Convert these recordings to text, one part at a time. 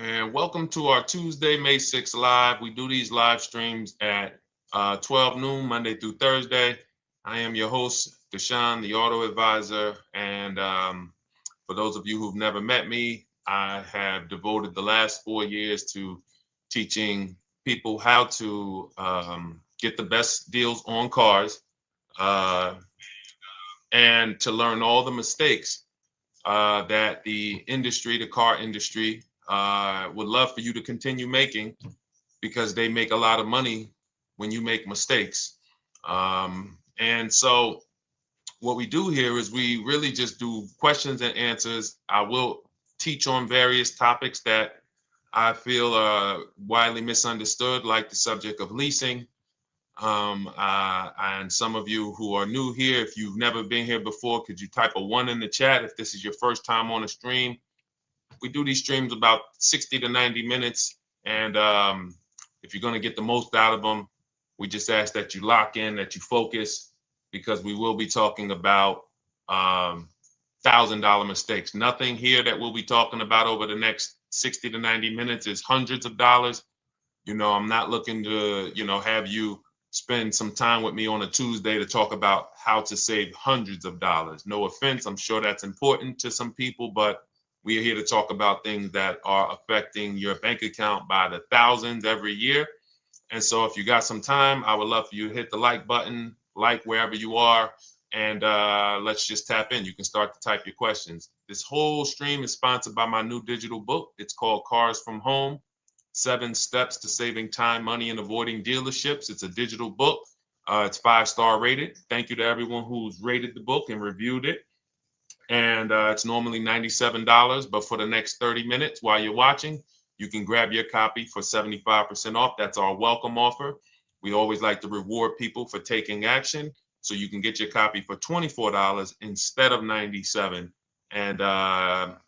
And welcome to our Tuesday, May 6th live. We do these live streams at 12 noon, Monday through Thursday. I am your host, Deshone the Auto Advisor. And for those of you who've never met me, I have devoted the last 4 years to teaching people how to get the best deals on cars uh, and to learn all the mistakes that the industry, the car industry, would love for you to continue making because they make a lot of money when you make mistakes. And so, what we do here is we really just do questions and answers. I will teach on various topics that I feel are widely misunderstood, like the subject of leasing. And some of you who are new here, if you've never been here before, could you type a one in the chat if this is your first time on a stream? We do these streams about 60 to 90 minutes. And if you're going to get the most out of them, we just ask that you lock in, that you focus, because we will be talking about $1,000 mistakes. Nothing here that we'll be talking about over the next 60 to 90 minutes is hundreds of dollars. I'm not looking to, have you spend some time with me on a Tuesday to talk about how to save hundreds of dollars. No offense, I'm sure that's important to some people, but we are here to talk about things that are affecting your bank account by the thousands every year. And so if you got some time, I would love for you to hit the like button, like wherever you are, and let's just tap in. You can start to type your questions. This whole stream is sponsored by my new digital book. It's called Cars from Home, 7 Steps to Saving Time, Money, and Avoiding Dealerships. It's a digital book. It's 5-star rated. Thank you to everyone who's rated the book and reviewed it. And it's normally $97, but for the next 30 minutes while you're watching, you can grab your copy for 75% off. That's our welcome offer. We always like to reward people for taking action. So you can get your copy for $24 instead of $97. And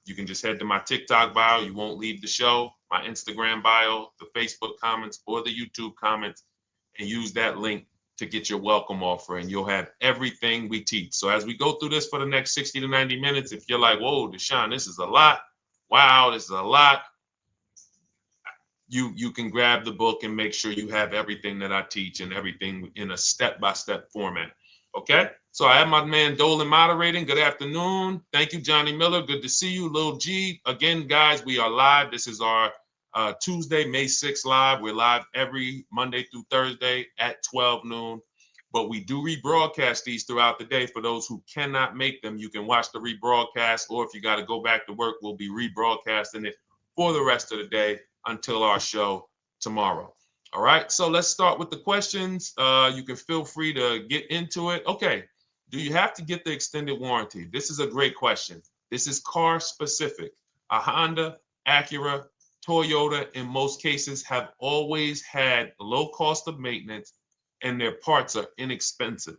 you can just head to my TikTok bio. You won't leave the show, my Instagram bio, the Facebook comments, or the YouTube comments, and use that link to get your welcome offer, and you'll have everything we teach. So as we go through this for the next 60 to 90 minutes, if you're like, whoa, Deshone, this is a lot. Wow, this is a lot. You can grab the book and make sure you have everything that I teach and everything in a step-by-step format. Okay? So I have my man Dolan moderating. Good afternoon. Thank you, Johnny Miller. Good to see you, Lil G. Again, guys, we are live. This is our Tuesday, May 6th live. We're live every Monday through Thursday at 12 noon. But we do rebroadcast these throughout the day. For those who cannot make them, you can watch the rebroadcast, or if you got to go back to work, we'll be rebroadcasting it for the rest of the day until our show tomorrow. All right, so let's start with the questions. You can feel free to get into it. Okay, do you have to get the extended warranty? This is a great question. This is car specific. A Honda, Acura, Toyota, in most cases, have always had low cost of maintenance and their parts are inexpensive.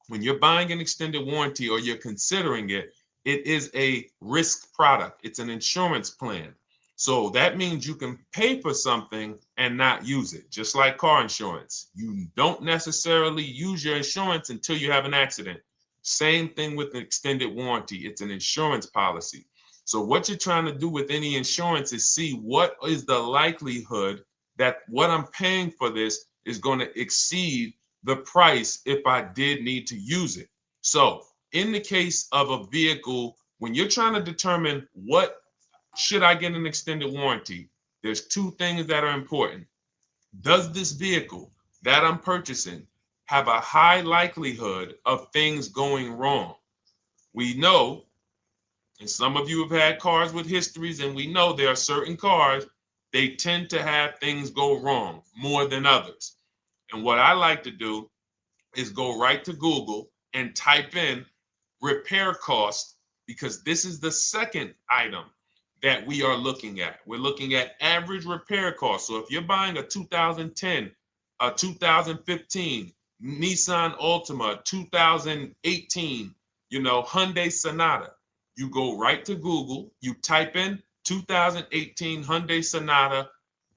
When you're buying an extended warranty or you're considering it, it is a risk product. It's an insurance plan. So that means you can pay for something and not use it, just like car insurance. You don't necessarily use your insurance until you have an accident. Same thing with an extended warranty. It's an insurance policy. So what you're trying to do with any insurance is see what is the likelihood that what I'm paying for this is going to exceed the price if I did need to use it. So in the case of a vehicle, when you're trying to determine what should I get an extended warranty, there's 2 things that are important. Does this vehicle that I'm purchasing have a high likelihood of things going wrong? We know, and some of you have had cars with histories, and we know there are certain cars, they tend to have things go wrong more than others. And what I like to do is go right to Google and type in repair cost, because this is the second item that we are looking at. We're looking at average repair cost. So if you're buying a 2010, a 2015 Nissan Altima, 2018, Hyundai Sonata, you go right to Google, you type in 2018 Hyundai Sonata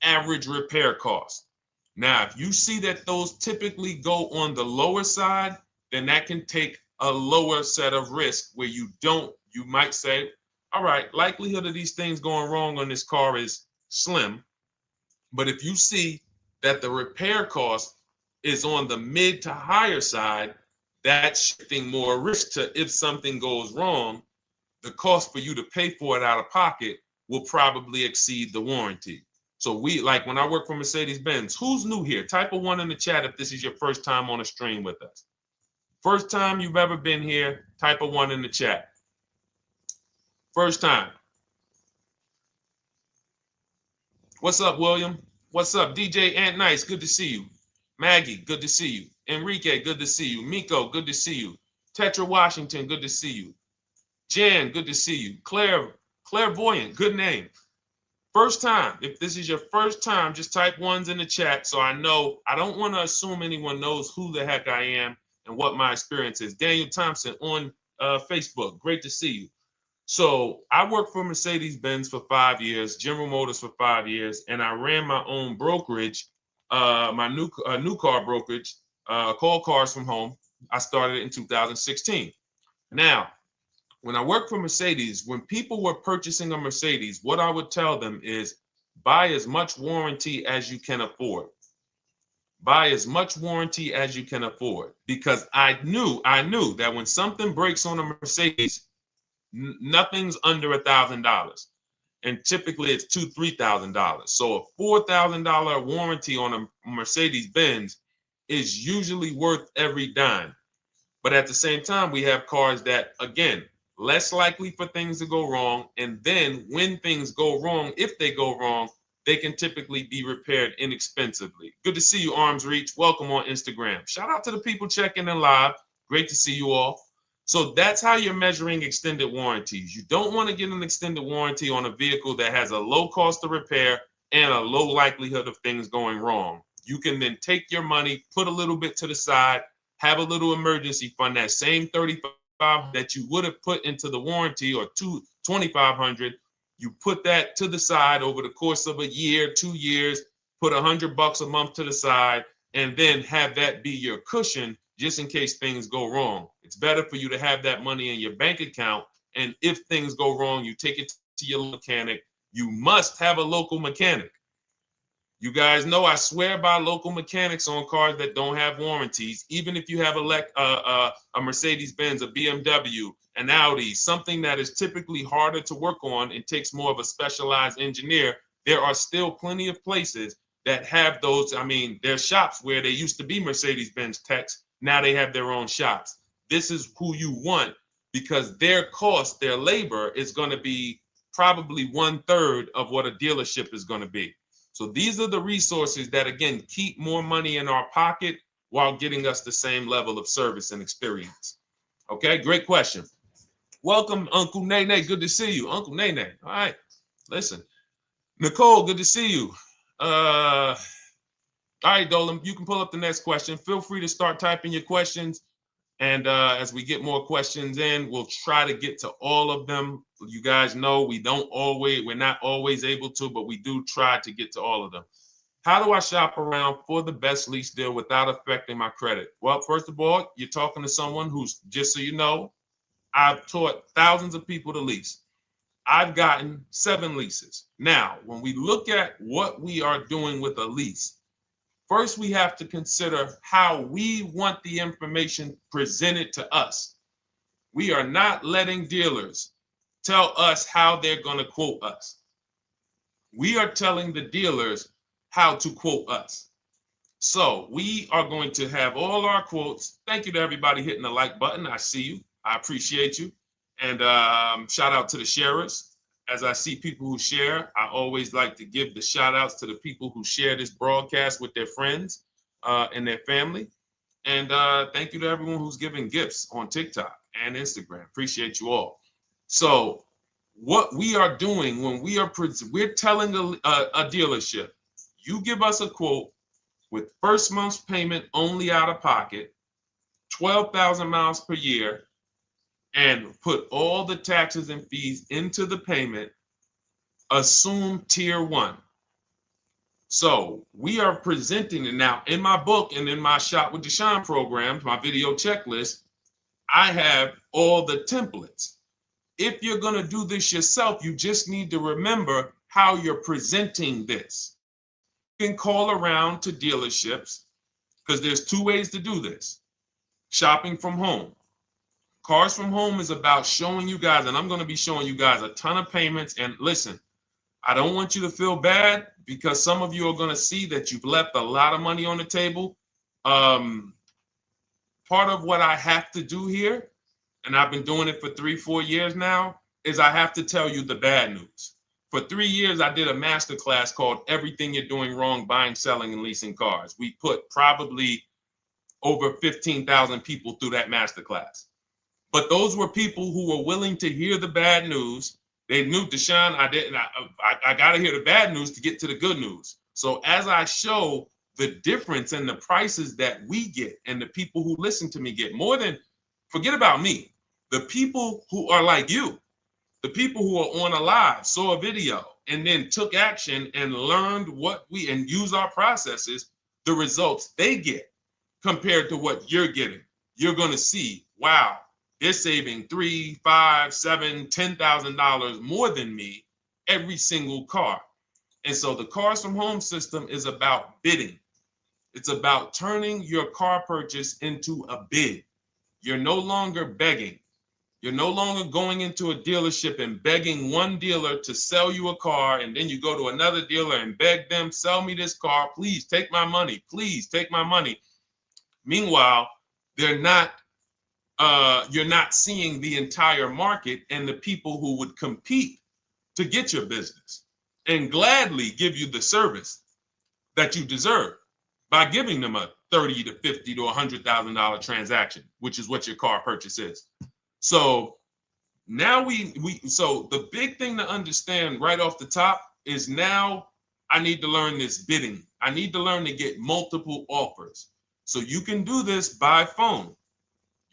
average repair cost. Now, if you see that those typically go on the lower side, then that can take a lower set of risk where you might say, all right, likelihood of these things going wrong on this car is slim. But if you see that the repair cost is on the mid to higher side, that's shifting more risk to if something goes wrong, the cost for you to pay for it out of pocket will probably exceed the warranty. So we, like when I work for Mercedes-Benz, who's new here? Type a 1 in the chat if this is your first time on a stream with us. First time you've ever been here, type a 1 in the chat. First time. What's up, William? What's up, DJ Ant Nice? Good to see you. Maggie, good to see you. Enrique, good to see you. Miko, good to see you. Tetra Washington, good to see you. Jan, good to see you. Clairvoyant, good name. First time. If this is your first time, just type 1s in the chat so I know. I don't want to assume anyone knows who the heck I am and what my experience is. Daniel Thompson on Facebook. Great to see you. So I worked for Mercedes-Benz for 5 years, General Motors for 5 years, and I ran my own brokerage, my new car brokerage, called Cars from Home. I started it in 2016. Now, when I worked for Mercedes, when people were purchasing a Mercedes, what I would tell them is buy as much warranty as you can afford. Buy as much warranty as you can afford, because I knew that when something breaks on a Mercedes, nothing's under $1,000, and typically it's $2,000-$3,000. So a $4,000 warranty on a Mercedes-Benz is usually worth every dime. But at the same time, we have cars that, again, less likely for things to go wrong, and then when things go wrong, if they go wrong, they can typically be repaired inexpensively. Good to see you, Arms Reach. Welcome on Instagram. Shout out to the people checking in live. Great to see you all. So that's how you're measuring extended warranties. You don't want to get an extended warranty on a vehicle that has a low cost of repair and a low likelihood of things going wrong. You can then take your money, put a little bit to the side, have a little emergency fund, that same $3,500 that you would have put into the warranty, or $2,500, you put that to the side over the course of a year, 2 years, put $100 a month to the side, and then have that be your cushion just in case things go wrong. It's better for you to have that money in your bank account, and if things go wrong, you take it to your mechanic. You must have a local mechanic. You guys know I swear by local mechanics on cars that don't have warranties. Even if you have a Mercedes-Benz, a BMW, an Audi, something that is typically harder to work on and takes more of a specialized engineer, there are still plenty of places that have those. I mean, there's shops where they used to be Mercedes-Benz techs. Now they have their own shops. This is who you want, because their cost, their labor is going to be probably 1/3 of what a dealership is going to be. So these are the resources that, again, keep more money in our pocket while getting us the same level of service and experience. Okay, great question. Welcome, Uncle Nene. Good to see you. Uncle Nene. All right, listen. Nicole, good to see you. All right, Dolan, you can pull up the next question. Feel free to start typing your questions. And as we get more questions in, we'll try to get to all of them. You guys know we're not always able to, but we do try to get to all of them. How do I shop around for the best lease deal without affecting my credit? Well, first of all, you're talking to someone who's, just so you know, I've taught thousands of people to lease. I've gotten 7 leases. Now, when we look at what we are doing with a lease, first, we have to consider how we want the information presented to us. We are not letting dealers tell us how they're going to quote us. We are telling the dealers how to quote us. So we are going to have all our quotes. Thank you to everybody hitting the like button. I see you. I appreciate you. And shout out to the sharers. As I see people who share, I always like to give the shout outs to the people who share this broadcast with their friends and their family. And thank you to everyone who's giving gifts on TikTok and Instagram. Appreciate you all. So what we are doing when we're telling a dealership, you give us a quote with first month's payment only out of pocket, 12,000 miles per year, and put all the taxes and fees into the payment, assume tier 1. So we are presenting it now in my book and in my Shop with Deshone programs, my video checklist. I have all the templates. If you're going to do this yourself, you just need to remember how you're presenting this. You can call around to dealerships because there's two ways to do this. Shopping from home. Cars from home is about showing you guys, and I'm going to be showing you guys a ton of payments. And listen, I don't want you to feel bad because some of you are going to see that you've left a lot of money on the table. Part of what I have to do here, and I've been doing it for 3-4 years now, is I have to tell you the bad news. For 3 years, I did a masterclass called Everything You're Doing Wrong Buying, Selling, and Leasing Cars. We put probably over 15,000 people through that masterclass. But those were people who were willing to hear the bad news. They knew, Deshone, I got to hear the bad news to get to the good news. So as I show the difference in the prices that we get and the people who listen to me get, more than, forget about me, the people who are like you, the people who are on a live, saw a video, and then took action and learned and use our processes, the results they get compared to what you're getting. You're going to see, wow, they're saving $3,000, $5,000, $7,000, $10,000 more than me every single car. And so the Cars from Home system is about bidding. It's about turning your car purchase into a bid. You're no longer begging. You're no longer going into a dealership and begging one dealer to sell you a car, and then you go to another dealer and beg them, sell me this car, please take my money, please take my money. Meanwhile, you're not seeing the entire market and the people who would compete to get your business and gladly give you the service that you deserve by giving them a $30,000 to $50,000 to $100,000 transaction, which is what your car purchase is. So now so the big thing to understand right off the top is now I need to learn this bidding. I need to learn to get multiple offers. So you can do this by phone.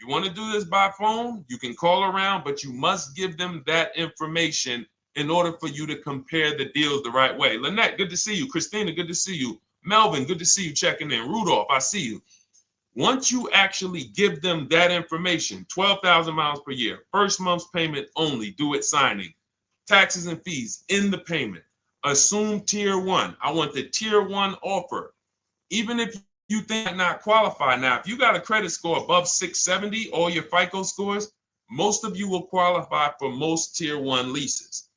You want to do this by phone, you can call around, but you must give them that information in order for you to compare the deals the right way. Lynette, good to see you. Christina, good to see you. Melvin, good to see you checking in. Rudolph, I see you. Once you actually give them that information, 12,000 miles per year, first month's payment only, due at signing, taxes and fees in the payment, assume tier one. I want the tier one offer. Even if you think might not qualify. Now, if you got a credit score above 670, all your FICO scores, most of you will qualify for most tier one leases.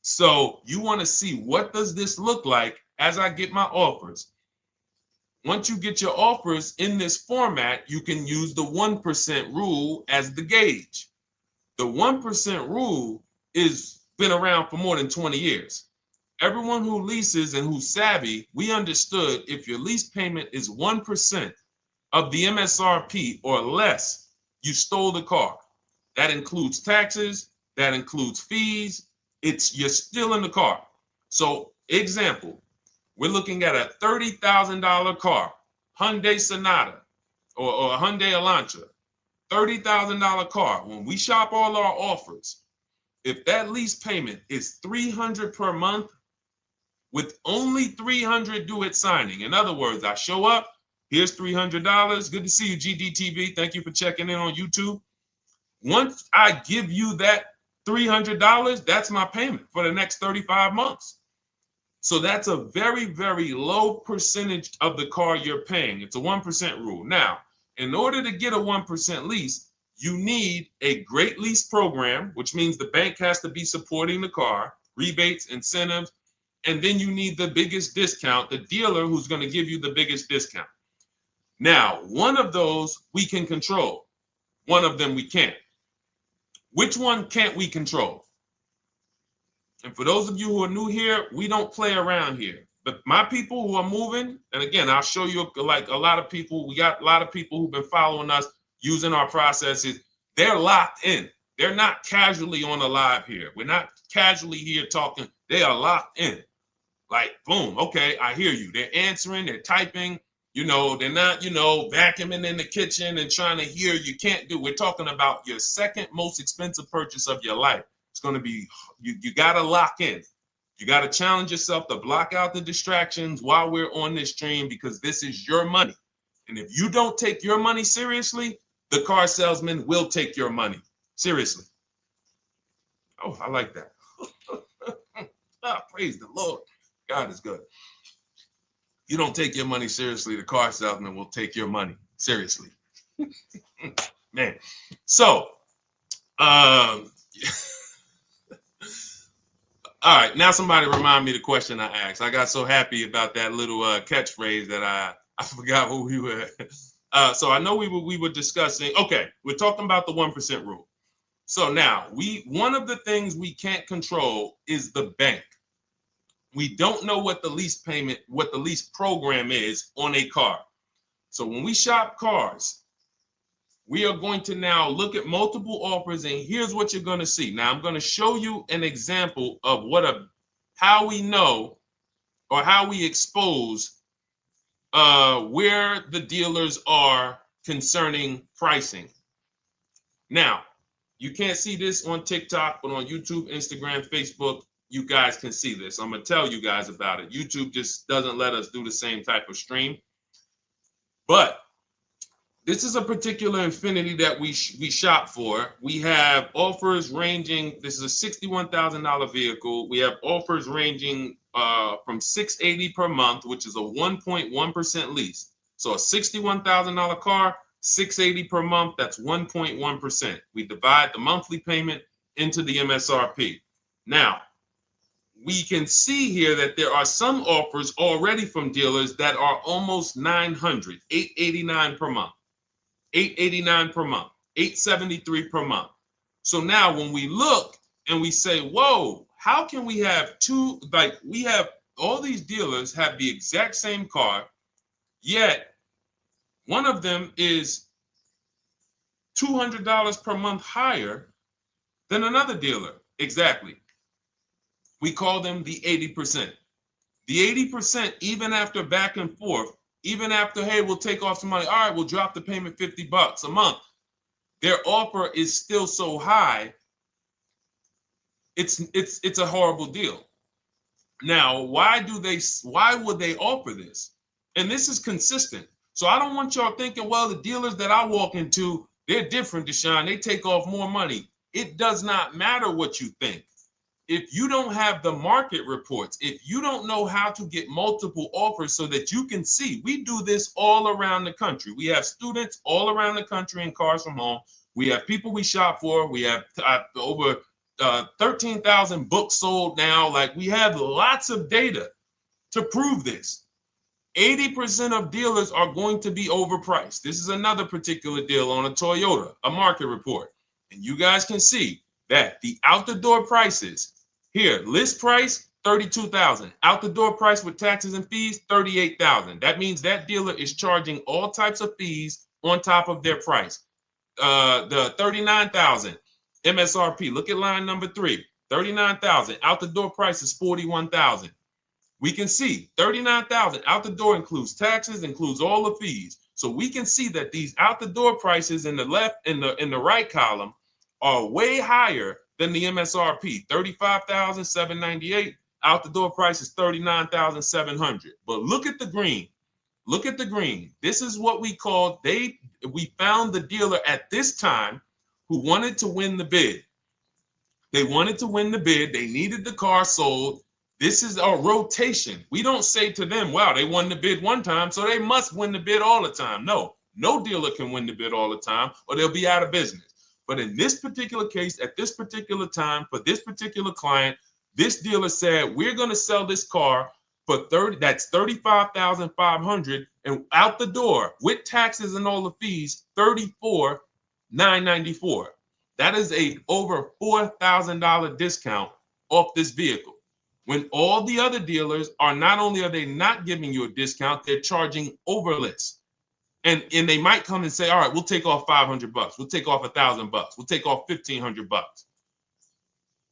So you want to see, what does this look like as I get my offers? Once you get your offers in this format, you can use the 1% rule as the gauge. The 1% rule is been around for more than 20 years. Everyone who leases and who's savvy, we understood if your lease payment is 1% of the MSRP or less, you stole the car. That includes taxes, that includes fees. You're still in the car. So example, we're looking at a $30,000 car, Hyundai Sonata or a Hyundai Elantra, $30,000 car. When we shop all our offers, if that lease payment is $300 per month, with only $300 due at signing. In other words, I show up, here's $300. Good to see you, GDTV. Thank you for checking in on YouTube. Once I give you that $300, that's my payment for the next 35 months. So that's a very, very low percentage of the car you're paying. It's a 1% rule. Now, in order to get a 1% lease, you need a great lease program, which means the bank has to be supporting the car, rebates, incentives, and then you need the biggest discount, the dealer who's going to give you the biggest discount. Now, one of those we can control. One of them we can't. Which one can't we control? And for those of you who are new here, we don't play around here. But my people who are moving, and again, I'll show you, like a lot of people, we got a lot of people who've been following us, using our processes. They're locked in. They're not casually on the live here. We're not casually here talking. They are locked in. Like, boom, okay, I hear you. They're answering, they're typing, they're not, vacuuming in the kitchen and trying to hear. You can't do. We're talking about your second most expensive purchase of your life. It's going to be, you got to lock in. You got to challenge yourself to block out the distractions while we're on this stream, because this is your money. And if you don't take your money seriously, the car salesman will take your money seriously. Oh, I like that. Ah, praise the Lord. God is good. You don't take your money seriously, the car salesman will take your money seriously. Man. So, um, all right, now somebody remind me the question I asked. I got so happy about that little catchphrase that I forgot who we were. So I know we were discussing. Okay, we're talking about the 1% rule. So now one of the things we can't control is the bank. We don't know what the lease payment, what the lease program is on a car. So when we shop cars, we are going to now look at multiple offers, and here's what you're going to see. Now I'm going to show you an example of how we know or how we expose where the dealers are concerning pricing. Now, you can't see this on TikTok, but on YouTube, Instagram, Facebook, you guys can see this. I'm going to tell you guys about it. YouTube just doesn't let us do the same type of stream. But this is a particular Infinity that we shop for. We have offers ranging, this is a $61,000 vehicle. We have offers ranging from $680 per month, which is a 1.1% lease. So a $61,000 car, $680 per month, that's 1.1%. We divide the monthly payment into the MSRP. Now, we can see here that there are some offers already from dealers that are almost $900, $889 per month. $889 per month, $873 per month. So now when we look and we say, whoa, how can we have we have all these dealers have the exact same car, yet one of them is $200 per month higher than another dealer. Exactly. We call them the 80%. The 80%, even after back and forth, even after, hey, we'll take off some money. All right, we'll drop the payment $50 a month. Their offer is still so high. It's a horrible deal. Now, why would they offer this? And this is consistent. So I don't want y'all thinking, well, the dealers that I walk into, they're different, Deshone. They take off more money. It does not matter what you think. If you don't have the market reports, if you don't know how to get multiple offers so that you can see, we do this all around the country. We have students all around the country in Cars from Home. We have people we shop for. We have over 13,000 books sold now. Like, we have lots of data to prove this. 80% of dealers are going to be overpriced. This is another particular deal on a Toyota, a market report. And you guys can see that the out-the-door prices here, list price, $32,000. Out-the-door price with taxes and fees, $38,000. That means that dealer is charging all types of fees on top of their price. The $39,000 MSRP. Look at line number 3. $39,000. Out-the-door price is $41,000. We can see $39,000 out the door includes taxes, includes all the fees. So we can see that these out the door prices in the left, in the right column, are way higher than the MSRP. $35,798. Out the door price is $39,700. But look at the green. Look at the green. This is what we call we found the dealer at this time who wanted to win the bid. They wanted to win the bid. They needed the car sold. This is a rotation. We don't say to them, wow, they won the bid one time, so they must win the bid all the time. No dealer can win the bid all the time, or they'll be out of business. But in this particular case, at this particular time, for this particular client, this dealer said, we're going to sell this car for that's $35,500, and out the door with taxes and all the fees, $34,994. That is a over $4,000 discount off this vehicle. When all the other dealers are not only are they not giving you a discount, they're charging over list. And they might come and say, all right, we'll take off $500. We'll take off $1,000. We'll take off $1,500.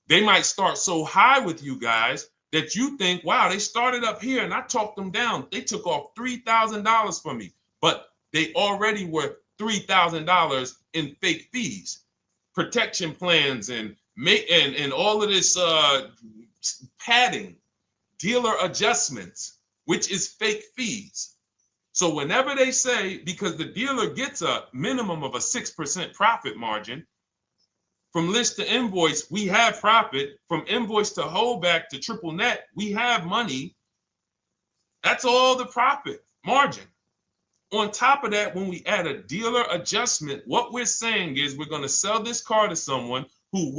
They might start so high with you guys that you think, wow, they started up here and I talked them down. They took off $3,000 from me, but they already were $3,000 in fake fees, protection plans, and all of this padding, dealer adjustments, which is fake fees. So whenever they say, because the dealer gets a minimum of a 6% profit margin From list to invoice, we have profit. From invoice to holdback to triple net, we have money. That's all the profit margin. On top of that, when we add a dealer adjustment, what we're saying is we're going to sell this car to someone who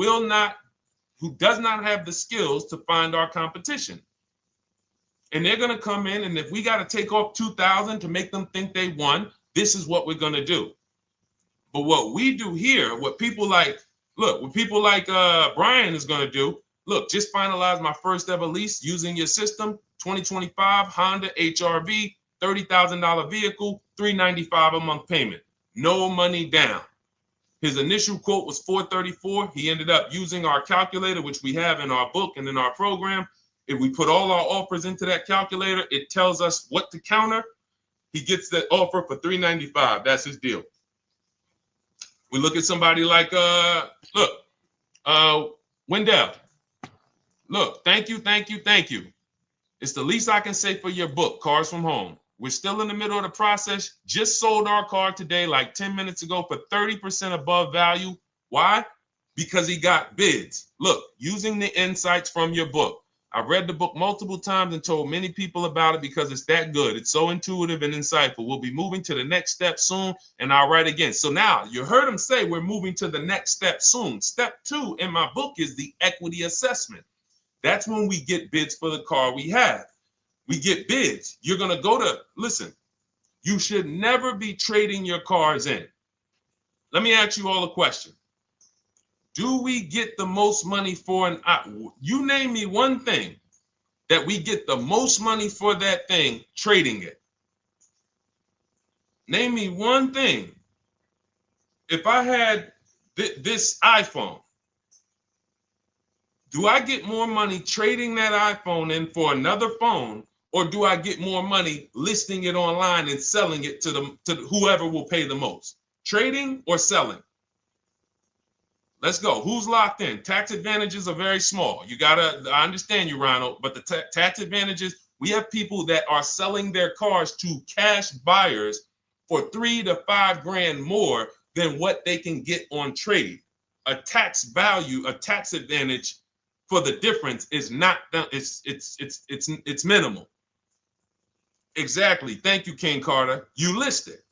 does not have the skills to find our competition. And they're going to come in, and if we got to take off $2,000 to make them think they won, this is what we're going to do. But what we do here, what people like Brian is going to do, look, just finalize my first ever lease using your system, 2025 Honda HRV, $30,000 vehicle, $395 a month payment, no money down. His initial quote was $434. He ended up using our calculator, which we have in our book and in our program. If we put all our offers into that calculator, it tells us what to counter. He gets that offer for $395. That's his deal. We look at somebody like Wendell. Look, thank you. It's the least I can say for your book, Cars from Home. We're still in the middle of the process. Just sold our car today, like 10 minutes ago, for 30% above value. Why? Because he got bids. Look, using the insights from your book. I've read the book multiple times and told many people about it because it's that good. It's so intuitive and insightful. We'll be moving to the next step soon, and I'll write again. So now you heard him say we're moving to the next step soon. Step 2 in my book is the equity assessment. That's when we get bids for the car we have. We get bids. You're going to go to, listen, you should never be trading your cars in. Let me ask you all a question. Do we get the most money for you name me one thing that we get the most money for that thing trading it. Name me one thing. If I had this iPhone, do I get more money trading that iPhone in for another phone, or do I get more money listing it online and selling it to whoever will pay the most? Trading or selling? Let's go. Who's locked in? Tax advantages are very small. I understand you, Ronald, but the tax advantages, we have people that are selling their cars to cash buyers for $3,000 to $5,000 more than what they can get on trade. A tax advantage for the difference is not, it's minimal. Exactly. Thank you, King Carter. You listed.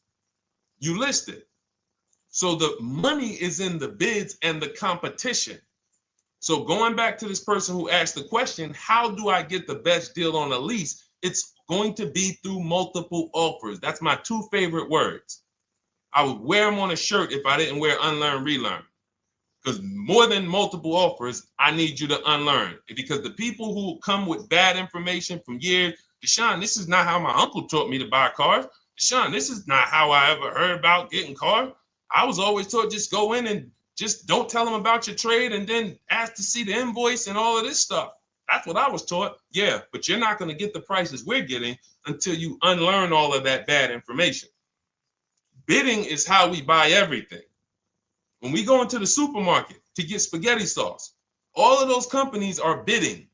So the money is in the bids and the competition. So going back to this person who asked the question, how do I get the best deal on a lease? It's going to be through multiple offers. That's my 2 favorite words. I would wear them on a shirt if I didn't wear unlearn, relearn. Because more than multiple offers, I need you to unlearn. Because the people who come with bad information from years, Deshone, this is not how my uncle taught me to buy cars. Deshone, this is not how I ever heard about getting cars. I was always taught just go in and just don't tell them about your trade and then ask to see the invoice and all of this stuff. That's what I was taught. Yeah, but you're not going to get the prices we're getting until you unlearn all of that bad information. Bidding is how we buy everything. When we go into the supermarket to get spaghetti sauce, all of those companies are bidding.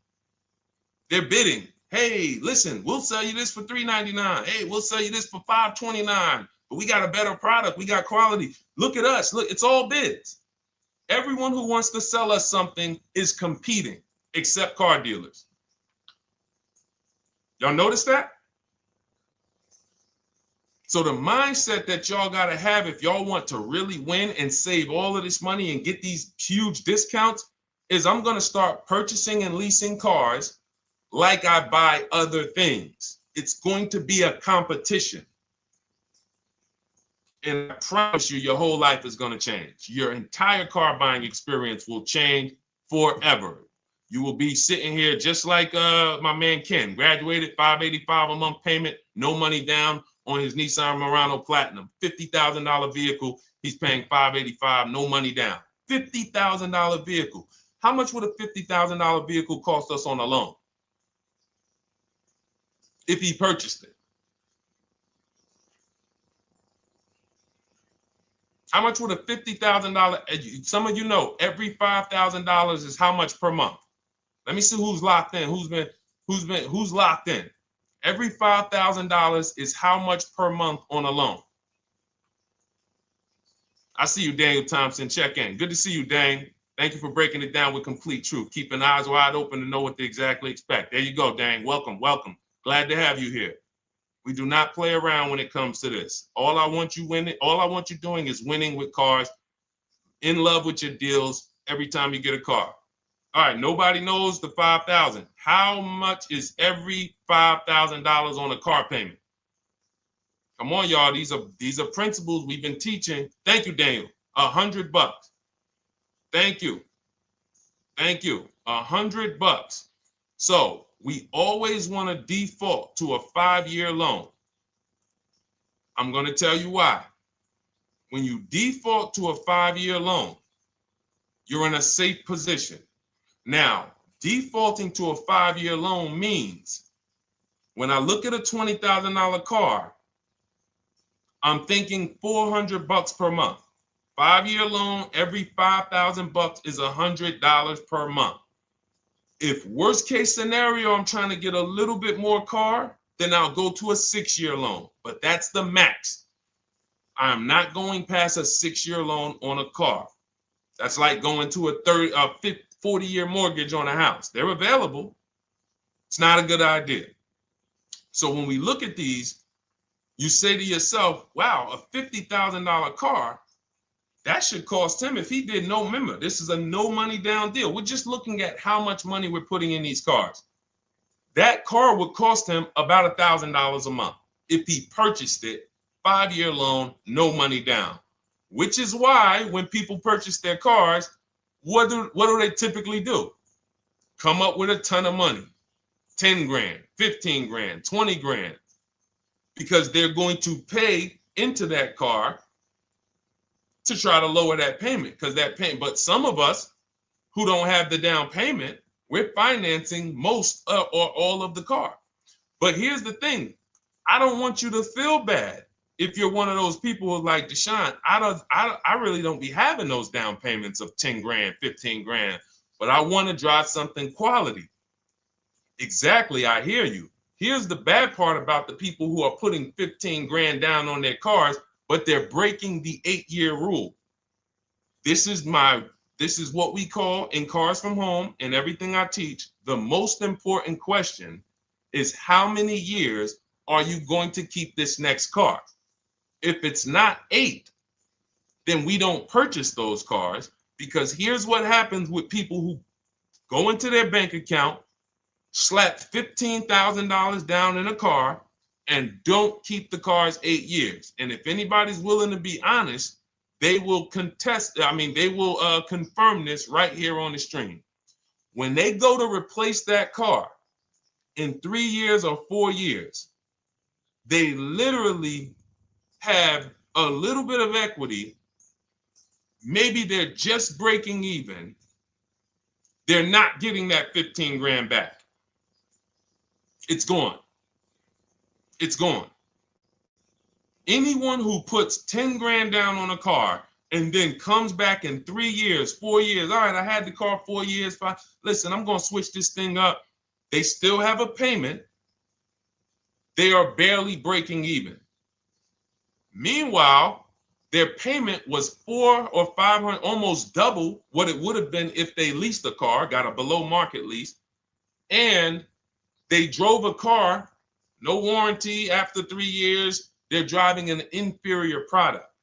They're bidding. Hey, listen, we'll sell you this for $3.99. Hey, we'll sell you this for $5.29. But we got a better product. We got quality. Look at us. Look, it's all bids. Everyone who wants to sell us something is competing, except car dealers. Y'all notice that? So the mindset that y'all got to have if y'all want to really win and save all of this money and get these huge discounts is I'm going to start purchasing and leasing cars like I buy other things. It's going to be a competition. And I promise you, your whole life is going to change. Your entire car buying experience will change forever. You will be sitting here just like my man Ken, graduated, $585 a month payment, no money down on his Nissan Murano Platinum, $50,000 vehicle. He's paying $585, no money down. $50,000 vehicle. How much would a $50,000 vehicle cost us on a loan if he purchased it? How much would a $50,000? Some of you know every $5,000 is how much per month. Let me see who's locked in. Who's locked in? Every $5,000 is how much per month on a loan. I see you, Daniel Thompson. Check in. Good to see you, Dane. Thank you for breaking it down with complete truth. Keeping eyes wide open to know what to exactly expect. There you go, Dang. Welcome, welcome. Glad to have you here. We do not play around when it comes to this. All I want you doing is winning with cars, in love with your deals every time you get a car. All right, nobody knows the $5,000. How much is every $5,000 on a car payment? Come on, y'all. These are principles we've been teaching. Thank you, Daniel. $100. Thank you. Thank you. $100. So we always want to default to a 5-year loan. I'm going to tell you why. When you default to a 5-year loan, you're in a safe position. Now, defaulting to a 5-year loan means when I look at a $20,000 car, I'm thinking $400 per month. 5-year loan, every $5,000 is $100 per month. If worst case scenario, I'm trying to get a little bit more car, then I'll go to a 6-year loan. But that's the max. I'm not going past a 6-year loan on a car. That's like going to a 40-year mortgage on a house. They're available. It's not a good idea. So when we look at these, you say to yourself, wow, a $50,000 car, that should cost him, if he did no, remember, this is a no money down deal. We're just looking at how much money we're putting in these cars. That car would cost him about $1,000 a month if he purchased it, 5-year loan, no money down. Which is why when people purchase their cars, what do they typically do? Come up with a ton of money, 10 grand, 15 grand, 20 grand, because they're going to pay into that car to try to lower that payment, because that payment. But some of us who don't have the down payment, we're financing most or all of the car. But here's the thing. I don't want you to feel bad if you're one of those people who's like, Deshone, I really don't be having those down payments of 10 grand, 15 grand, but I want to drive something quality. Exactly, I hear you. Here's the bad part about the people who are putting 15 grand down on their cars, but they're breaking the 8-year rule. This is what we call in Cars from Home and everything I teach. The most important question is how many years are you going to keep this next car? If it's not 8, then we don't purchase those cars, because here's what happens with people who go into their bank account, slap $15,000 down in a car, and don't keep the cars 8 years. And if anybody's willing to be honest, they will confirm this right here on the stream. When they go to replace that car in 3 years or 4 years, they literally have a little bit of equity. Maybe they're just breaking even. They're not getting that 15 grand back. It's gone. It's gone. Anyone who puts 10 grand down on a car and then comes back in 3 years, 4 years, all right, I had the car 4 years, 5. Listen, I'm going to switch this thing up. They still have a payment. They are barely breaking even. Meanwhile, their payment was $400 or $500, almost double what it would have been if they leased a car, got a below market lease, and they drove a car, no warranty after 3 years. They're driving an inferior product.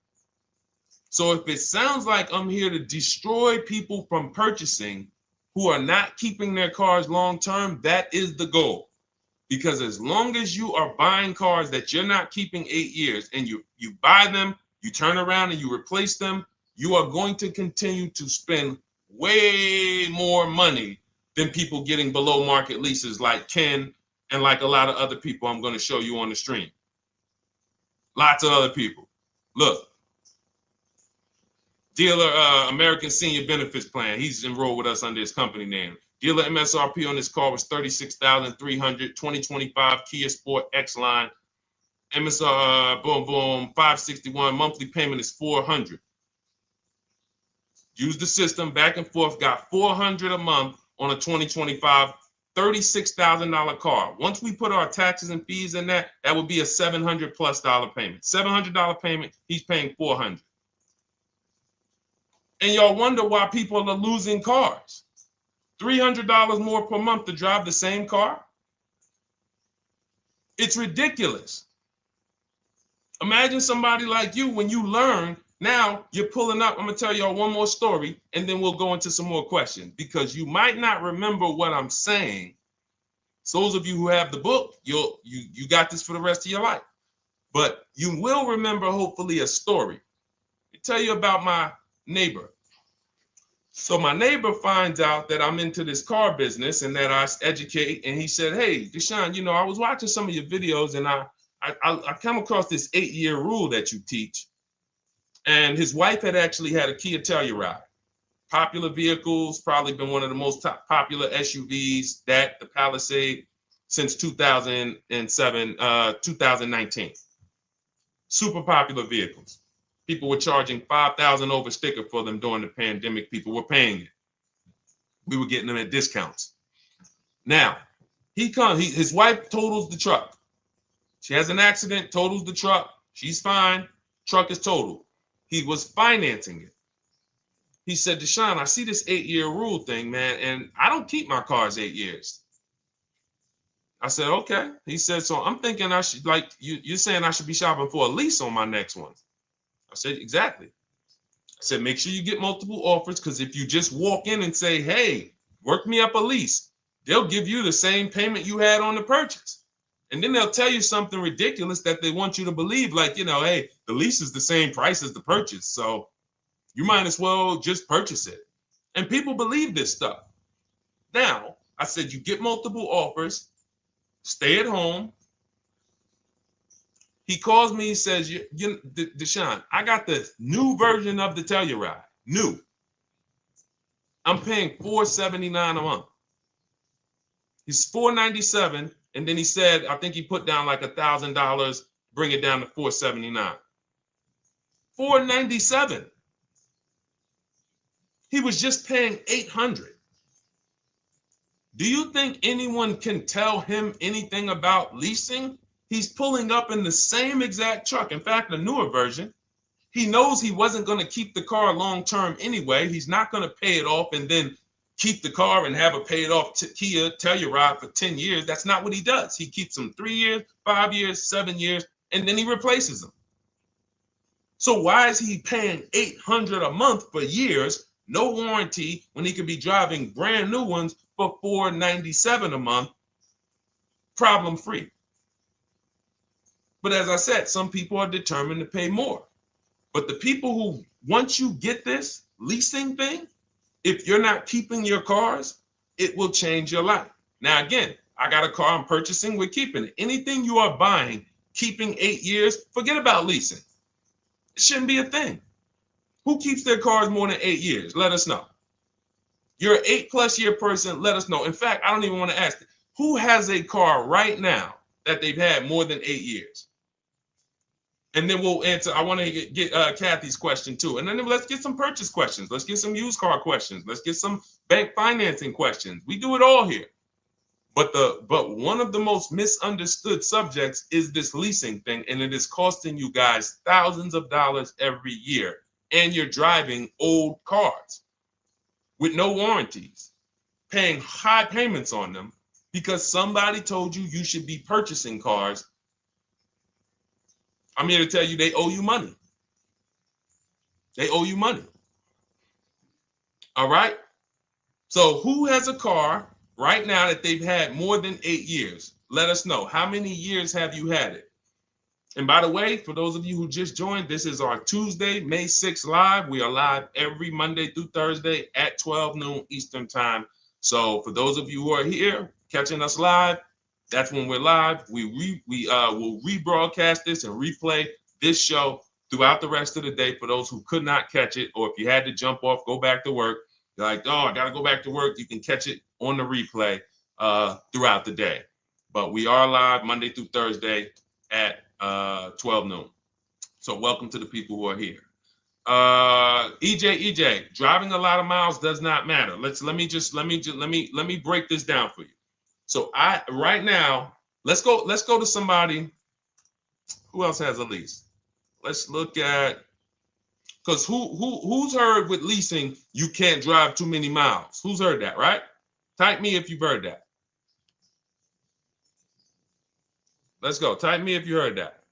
So if it sounds like I'm here to destroy people from purchasing who are not keeping their cars long term, that is the goal. Because as long as you are buying cars that you're not keeping 8 years, and you buy them, you turn around and you replace them, you are going to continue to spend way more money than people getting below market leases like Ken and like a lot of other people I'm going to show you on the stream. Lots of other people. Look, dealer American Senior Benefits Plan. He's enrolled with us under his company name. Dealer MSRP on this car was $36,300. 2025 Kia Sport X line. MSR boom boom 561. Monthly payment is $400. Use the system back and forth. Got $400 a month on a 2025 $36,000 car. Once we put our taxes and fees in that would be a $700+ payment. $700 payment. He's paying $400. And y'all wonder why people are losing cars. $300 more per month to drive the same car? It's ridiculous. Imagine somebody like you, when you learn, now you're pulling up. I'm going to tell y'all one more story, and then we'll go into some more questions, because you might not remember what I'm saying. So those of you who have the book, you got this for the rest of your life. But you will remember, hopefully, a story. I tell you about my neighbor. So my neighbor finds out that I'm into this car business and that I educate. And he said, hey, Deshone, I was watching some of your videos, and I come across this 8-year rule that you teach. And his wife had actually had a Kia Telluride. Popular vehicles, probably been one of the most popular SUVs, the Palisade, since 2007, 2019. Super popular vehicles. People were charging $5,000 over sticker for them during the pandemic. People were paying it. We were getting them at discounts. Now, his wife totals the truck. She has an accident, totals the truck. She's fine. Truck is totaled. He was financing it. He said, Deshone, I see this 8-year rule thing, man, and I don't keep my cars 8 years. I said, okay. He said, so I'm thinking I should, like, you're saying I should be shopping for a lease on my next one. I said, exactly. I said, make sure you get multiple offers, because if you just walk in and say, hey, work me up a lease, they'll give you the same payment you had on the purchase. And then they'll tell you something ridiculous that they want you to believe, like, hey, the lease is the same price as the purchase, so you might as well just purchase it. And people believe this stuff. Now, I said, you get multiple offers, stay at home. He calls me, he says, Deshone, I got the new version of the Telluride, new. I'm paying $479 a month. He's $497, and then he said, I think he put down like $1,000, bring it down to $479. $497. He was just paying $800. Do you think anyone can tell him anything about leasing? He's pulling up in the same exact truck. In fact, the newer version. He knows he wasn't going to keep the car long term anyway. He's not going to pay it off and then keep the car and have a paid off Kia Telluride for 10 years. That's not what he does. He keeps them 3 years, 5 years, 7 years, and then he replaces them. So why is he paying $800 a month for years, no warranty, when he could be driving brand new ones for $497 a month, problem free? But as I said, some people are determined to pay more. But the people who, once you get this leasing thing, if you're not keeping your cars, it will change your life. Now, again, I got a car I'm purchasing, we're keeping it. Anything you are buying, keeping 8 years, forget about leasing. It shouldn't be a thing. Who keeps their cars more than 8 years? Let us know. You're an 8+ year person, let us know. In fact, I don't even want to ask, who has a car right now that they've had more than 8 years? And then we'll answer. I want to get Kathy's question too. And then let's get some purchase questions. Let's get some used car questions. Let's get some bank financing questions. We do it all here. But one of the most misunderstood subjects is this leasing thing, and it is costing you guys thousands of dollars every year. And you're driving old cars with no warranties, paying high payments on them because somebody told you you should be purchasing cars. I'm here to tell you they owe you money. They owe you money. All right? So who has a car right now that they've had more than 8 years? Let us know. How many years have you had it? And by the way, for those of you who just joined, this is our Tuesday, May 6th live. We are live every Monday through Thursday at 12 noon Eastern time. So for those of you who are here catching us live, that's when we're live. We will rebroadcast this and replay this show throughout the rest of the day for those who could not catch it, or if you had to jump off, go back to work. You're like, oh, I got to go back to work. You can catch it on the replay throughout the day. But we are live Monday through Thursday at 12 noon. So welcome to the people who are here. EJ, driving a lot of miles does not matter. Let me break this down for you. So right now, let's go to somebody who else has a lease. Let's look at Because who's heard with leasing, you can't drive too many miles? Who's heard that, right? Type me if you've heard that. Let's go. Type me if you heard that.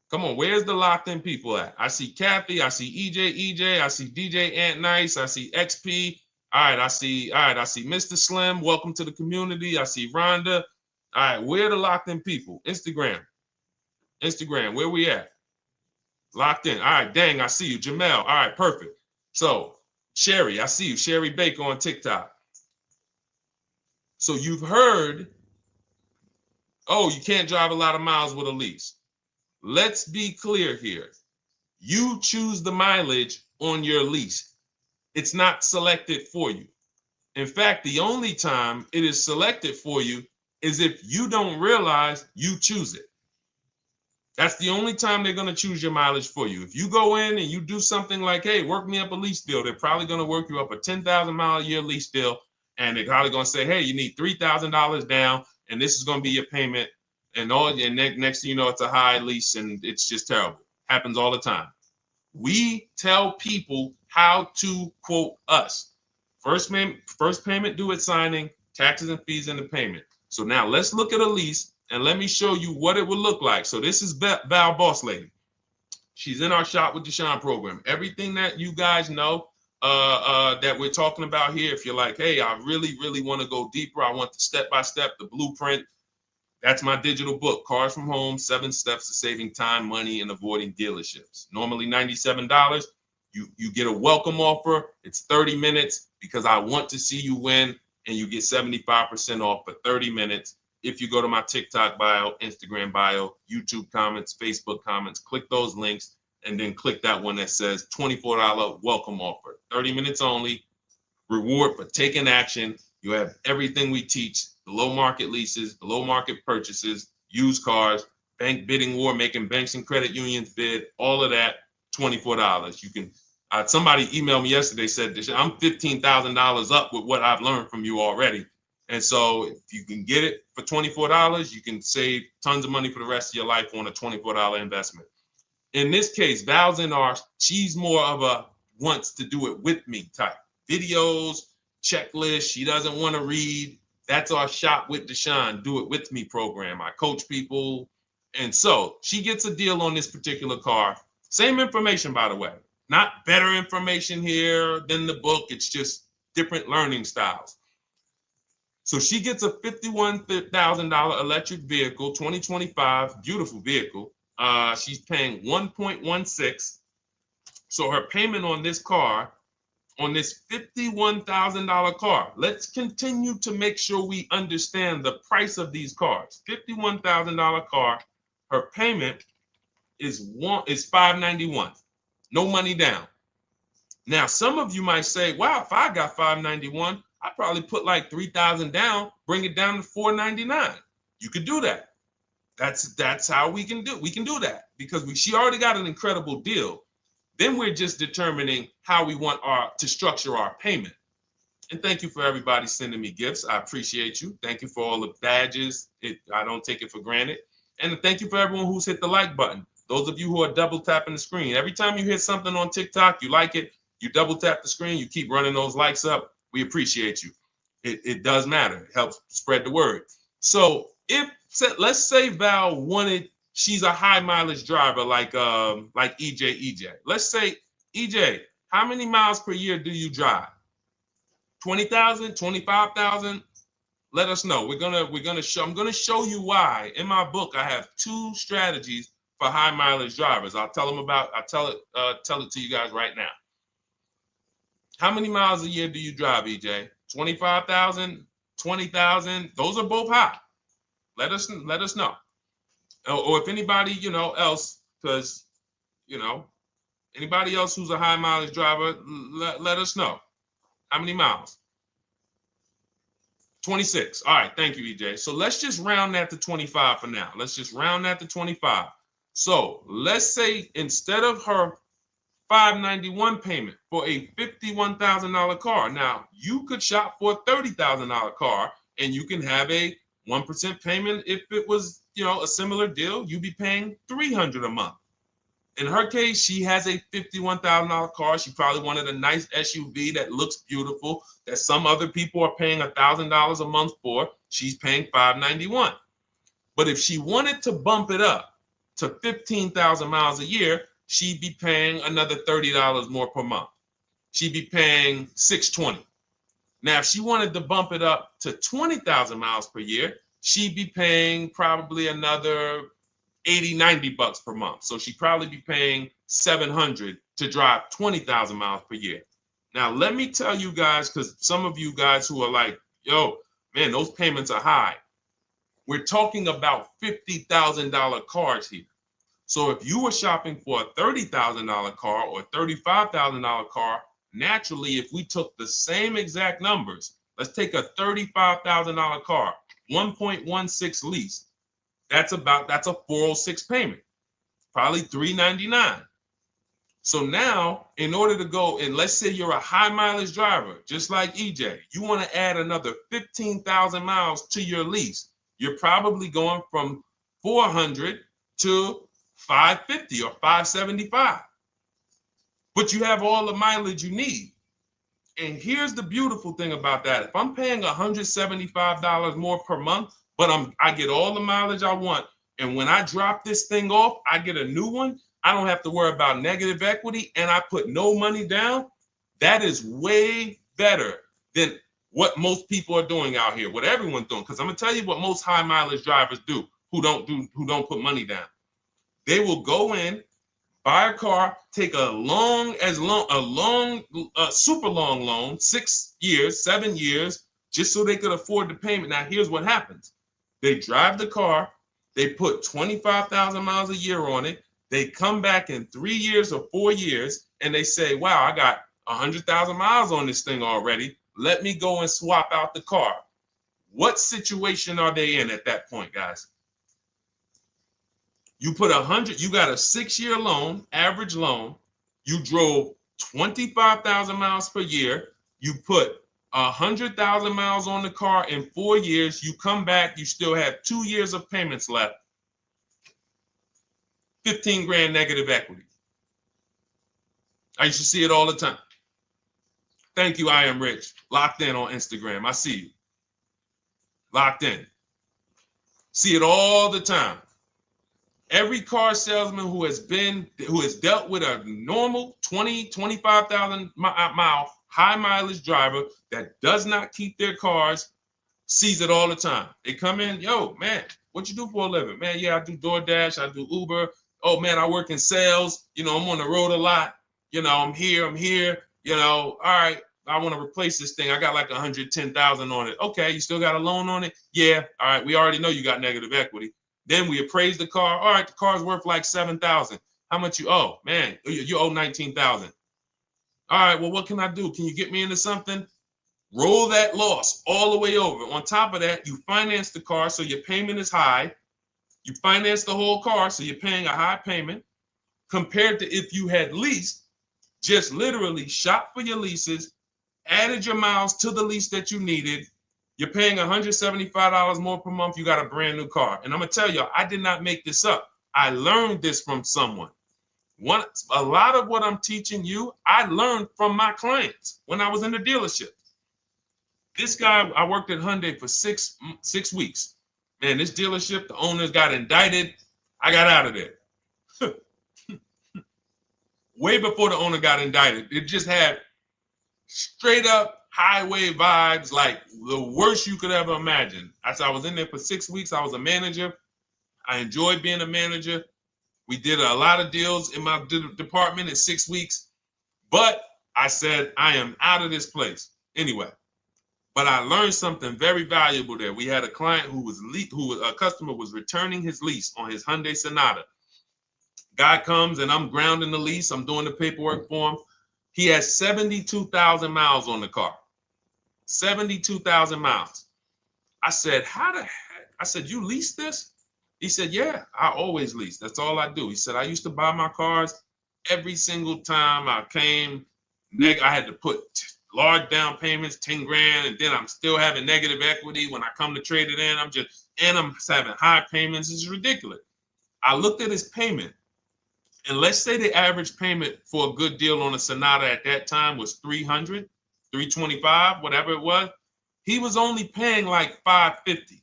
Come on, where's the locked in people at? I see Kathy, I see EJ, I see DJ Ant Nice, I see XP. All right, I see Mr. Slim. Welcome to the community. I see Rhonda. All right, where are the locked in people? Instagram, where we at? Locked in. All right, dang, I see you. Jamel. All right, perfect. So, Sherry, I see you. Sherry Baker on TikTok. So you've heard, oh, you can't drive a lot of miles with a lease. Let's be clear here. You choose the mileage on your lease. It's not selected for you. In fact, the only time it is selected for you is if you don't realize you choose it. That's the only time they're going to choose your mileage for you. If you go in and you do something like, hey, work me up a lease deal, they're probably going to work you up a 10,000 mile a year lease deal. And they're probably going to say, hey, you need $3,000 down, and this is going to be your payment. And next thing you know, it's a high lease, and it's just terrible. Happens all the time. We tell people how to quote us. First payment due at signing, taxes and fees in the payment. So now let's look at a lease, and let me show you what it would look like. So this is Val Boss Lady. She's in our Shop with Deshone program. Everything that you guys know that we're talking about here, if you're like, hey, I really, really want to go deeper, I want the step-by-step, the blueprint, that's my digital book, Cars from Home, 7 Steps to Saving Time, Money, and Avoiding Dealerships. Normally $97. You get a welcome offer. It's 30 minutes because I want to see you win, and you get 75% off for 30 minutes. If you go to my TikTok bio, Instagram bio, YouTube comments, Facebook comments, click those links, and then click that one that says $24 welcome offer. 30 minutes only, reward for taking action. You have everything we teach, the low market leases, the low market purchases, used cars, bank bidding war, making banks and credit unions bid, all of that, $24. You can, somebody emailed me yesterday, said, I'm $15,000 up with what I've learned from you already. And so if you can get it for $24, you can save tons of money for the rest of your life on a $24 investment. In this case, Val's in our, she's more of a wants to do it with me type. Videos, checklist, she doesn't want to read. That's our Shop with Deshone, do it with me program. I coach people. And so she gets a deal on this particular car. Same information, by the way. Not better information here than the book. It's just different learning styles. So she gets a $51,000 electric vehicle, 2025, beautiful vehicle. She's paying 1.16. So her payment on this car, on this $51,000 car, let's continue to make sure we understand the price of these cars. $51,000 car, her payment is $591. No money down. Now, some of you might say, wow, if I got $591, I'd probably put like $3,000 down, bring it down to $499. You could do that. That's how we can do. We can do that because she already got an incredible deal. Then we're just determining how we want to structure our payment. And thank you for everybody sending me gifts. I appreciate you. Thank you for all the badges. I don't take it for granted. And thank you for everyone who's hit the like button. Those of you who are double tapping the screen. Every time you hit something on TikTok, you like it, you double tap the screen, you keep running those likes up. We appreciate you. It does matter. It helps spread the word. So let's say Val wanted, she's a high mileage driver like EJ. Let's say, EJ, how many miles per year do you drive? 20,000, 25,000? Let us know. I'm gonna show you why. In my book, I have 2 strategies for high mileage drivers. I'll tell it to you guys right now. How many miles a year do you drive, EJ? 25,000, 20,000? Those are both high. Let us know. Or if anybody, else, because, anybody else who's a high mileage driver, let us know. How many miles? 26. All right. Thank you, EJ. So let's just round that to 25 for now. Let's just round that to 25. So let's say instead of her $591 payment for a $51,000 car, now you could shop for a $30,000 car and you can have a 1% payment. If it was, a similar deal, you'd be paying $300 a month. In her case, she has a $51,000 car. She probably wanted a nice SUV that looks beautiful, that some other people are paying $1,000 a month for. She's paying $591. But if she wanted to bump it up to 15,000 miles a year, she'd be paying another $30 more per month. She'd be paying $620. Now, if she wanted to bump it up to 20,000 miles per year, she'd be paying probably another 80, 90 bucks per month. So she'd probably be paying 700 to drive 20,000 miles per year. Now, let me tell you guys, because some of you guys who are like, yo, man, those payments are high. We're talking about $50,000 cars here. So if you were shopping for a $30,000 car or a $35,000 car, naturally, if we took the same exact numbers, let's take a $35,000 car, 1.16 lease. That's a 406 payment, probably $399. So now, in order to go, and let's say you're a high mileage driver, just like EJ, you want to add another 15,000 miles to your lease. You're probably going from 400 to 550 or 575. But you have all the mileage you need. And here's the beautiful thing about that. If I'm paying $175 more per month, but I get all the mileage I want, and when I drop this thing off, I get a new one, I don't have to worry about negative equity, and I put no money down. That is way better than what most people are doing out here, what everyone's doing. Because I'm gonna tell you what most high mileage drivers do who don't put money down. They will go in, buy a car, take a super long loan, 6 years, 7 years, just so they could afford the payment. Now, here's what happens. They drive the car, they put 25,000 miles a year on it. They come back in 3 years or 4 years, and they say, wow, I got 100,000 miles on this thing already. Let me go and swap out the car. What situation are they in at that point, guys? You put 100, you got a 6-year loan, average loan. You drove 25,000 miles per year. You put 100,000 miles on the car in 4 years. You come back, you still have 2 years of payments left. 15 grand negative equity. I used to see it all the time. Thank you, I am rich. Locked in on Instagram. I see you. Locked in. See it all the time. Every car salesman who has dealt with a normal 25,000 mile high mileage driver that does not keep their cars sees it all the time. They come in, yo, man, what you do for a living? Man, yeah, I do DoorDash, I do Uber. Oh man, I work in sales. You know, I'm on the road a lot. You know, I'm here. You know, all right, I want to replace this thing. I got like 110,000 on it. Okay, you still got a loan on it? Yeah. All right, we already know you got negative equity. Then we appraise the car. All right, the car's worth like 7,000. How much you owe? Man, you owe 19,000. All right, well, what can I do? Can you get me into something? Roll that loss all the way over. On top of that, you finance the car, so your payment is high. You finance the whole car, so you're paying a high payment compared to if you had leased, just literally shop for your leases, added your miles to the lease that you needed. You're paying $175 more per month. You got a brand new car. And I'm going to tell you, I did not make this up. I learned this from someone. A lot of what I'm teaching you, I learned from my clients when I was in the dealership. This guy, I worked at Hyundai for six weeks. Man, this dealership, the owners got indicted. I got out of there. Way before the owner got indicted. It just had straight up highway vibes, like the worst you could ever imagine. I was in there for 6 weeks. I was a manager. I enjoyed being a manager. We did a lot of deals in my department in 6 weeks. But I said, I am out of this place. Anyway. But I learned something very valuable there. We had a client a customer was returning his lease on his Hyundai Sonata. Guy comes and I'm grounding the lease. I'm doing the paperwork for him. He has 72,000 miles on the car. 72,000 miles. I said, how the heck? I said, you lease this? He said, yeah, I always lease. That's all I do. He said, I used to buy my cars every single time I came. I had to put large down payments, 10 grand, and then I'm still having negative equity when I come to trade it in. I'm having high payments. It's ridiculous. I looked at his payment. And let's say the average payment for a good deal on a Sonata at that time was 300, 325, whatever it was. He was only paying like 550.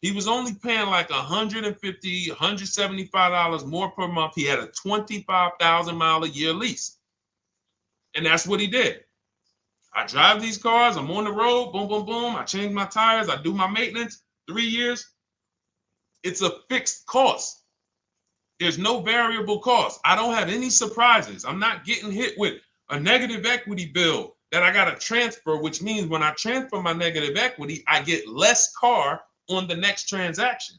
He was only paying like $150, $175 more per month. He had a 25,000 mile a year lease. And that's what he did. I drive these cars, I'm on the road, boom, boom, boom. I change my tires, I do my maintenance, 3 years. It's a fixed cost. There's no variable cost. I don't have any surprises. I'm not getting hit with a negative equity bill that I got to transfer, which means when I transfer my negative equity, I get less car on the next transaction.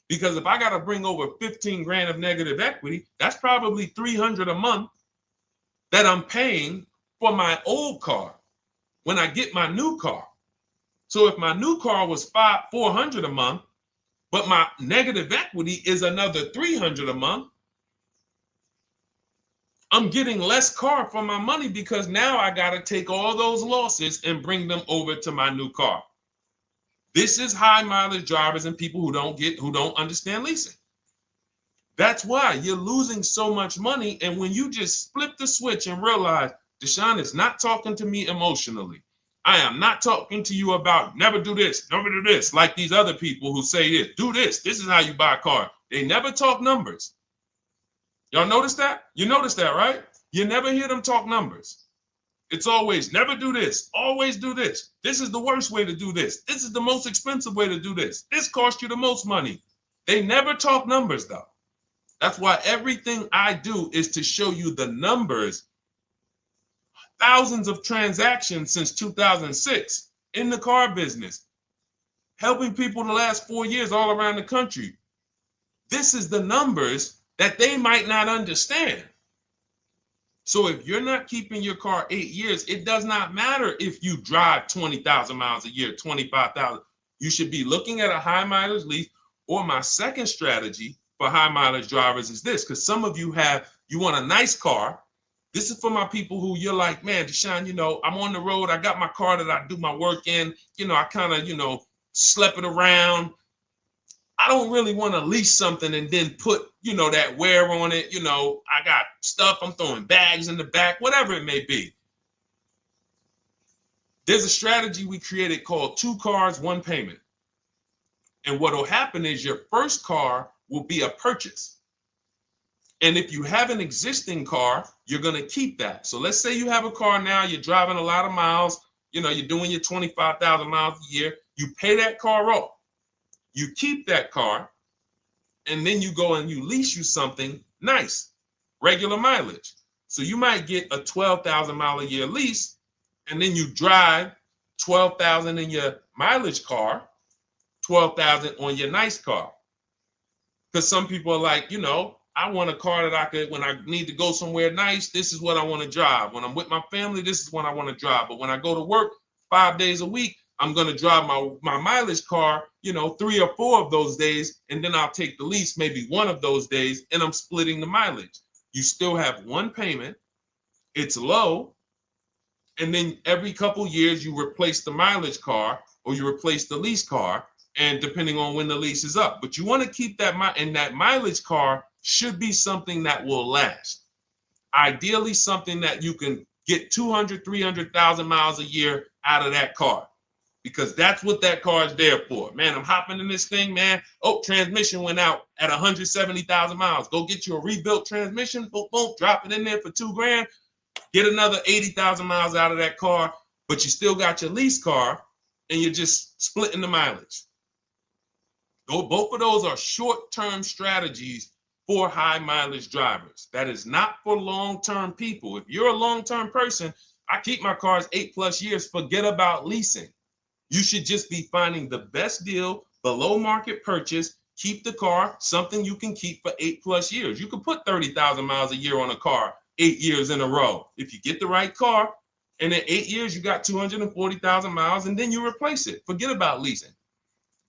Because if I got to bring over 15 grand of negative equity, that's probably 300 a month that I'm paying for my old car when I get my new car. So if my new car was 400 a month, but my negative equity is another 300 a month, I'm getting less car for my money because now I got to take all those losses and bring them over to my new car. This is high mileage drivers and people who don't understand leasing. That's why you're losing so much money. And when you just flip the switch and realize Deshone is not talking to me emotionally, I am not talking to you about never do this, like these other people who say this, do this. This is how you buy a car. They never talk numbers. Y'all notice that? You notice that, right? You never hear them talk numbers. It's always never do this, always do this. This is the worst way to do this. This is the most expensive way to do this. This costs you the most money. They never talk numbers though. That's why everything I do is to show you the numbers. Thousands of transactions since 2006 in the car business, helping people the last 4 years all around the country. This is the numbers that they might not understand. So if you're not keeping your car 8 years, it does not matter if you drive 20,000 miles a year, 25,000. You should be looking at a high mileage lease. Or my second strategy for high mileage drivers is this, because some of you want a nice car. This is for my people who you're like, man, Deshone, I'm on the road. I got my car that I do my work in. I kind of, slep it around. I don't really want to lease something and then put, that wear on it. I got stuff. I'm throwing bags in the back, whatever it may be. There's a strategy we created called 2 cars, 1 payment. And what will happen is your first car will be a purchase. And if you have an existing car, you're going to keep that. So let's say you have a car now, you're driving a lot of miles, you're doing your 25,000 miles a year. You pay that car off. You keep that car, and then you go and you lease you something nice, regular mileage. So you might get a 12,000 mile a year lease, and then you drive 12,000 in your mileage car, 12,000 on your nice car. Because some people are like, I want a car that I could, when I need to go somewhere nice, this is what I want to drive. When I'm with my family, this is what I want to drive. But when I go to work 5 days a week, I'm going to drive my mileage car, 3 or 4 of those days. And then I'll take the lease maybe 1 of those days, and I'm splitting the mileage. You still have 1 payment. It's low. And then every couple years, you replace the mileage car or you replace the lease car. And depending on when the lease is up. But you want to keep that, and that mileage car should be something that will last. Ideally, something that you can get 200, 300,000 miles a year out of that car, because that's what that car is there for. Man, I'm hopping in this thing, man. Oh, transmission went out at 170,000 miles. Go get you a rebuilt transmission, boom, boom, drop it in there for $2 grand, get another 80,000 miles out of that car, but you still got your lease car and you're just splitting the mileage. Both of those are short-term strategies for high mileage drivers. That is not for long-term people. If you're a long-term person, I keep my cars 8+ years, forget about leasing. You should just be finding the best deal, below market purchase, keep the car, something you can keep for 8+ years. You can put 30,000 miles a year on a car 8 years in a row. If you get the right car, and in 8 years, you got 240,000 miles, and then you replace it. Forget about leasing.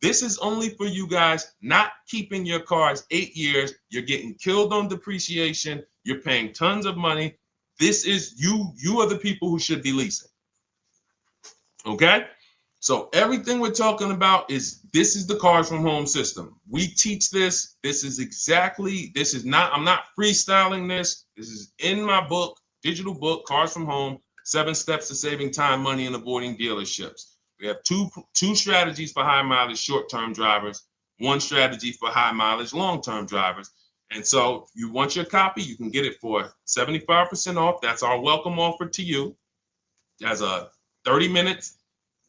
This is only for you guys not keeping your cars 8 years. You're getting killed on depreciation. You're paying tons of money. This is you. You are the people who should be leasing. Okay? So everything we're talking about this is the Cars from Home system. We teach this. This is not, I'm not freestyling this. This is in my book, digital book, Cars from Home, 7 Steps to Saving Time, Money, and Avoiding Dealerships. We have two strategies for high mileage short-term drivers, one strategy for high mileage long-term drivers. And so if you want your copy, you can get it for 75% off. That's our welcome offer to you. As a 30 minutes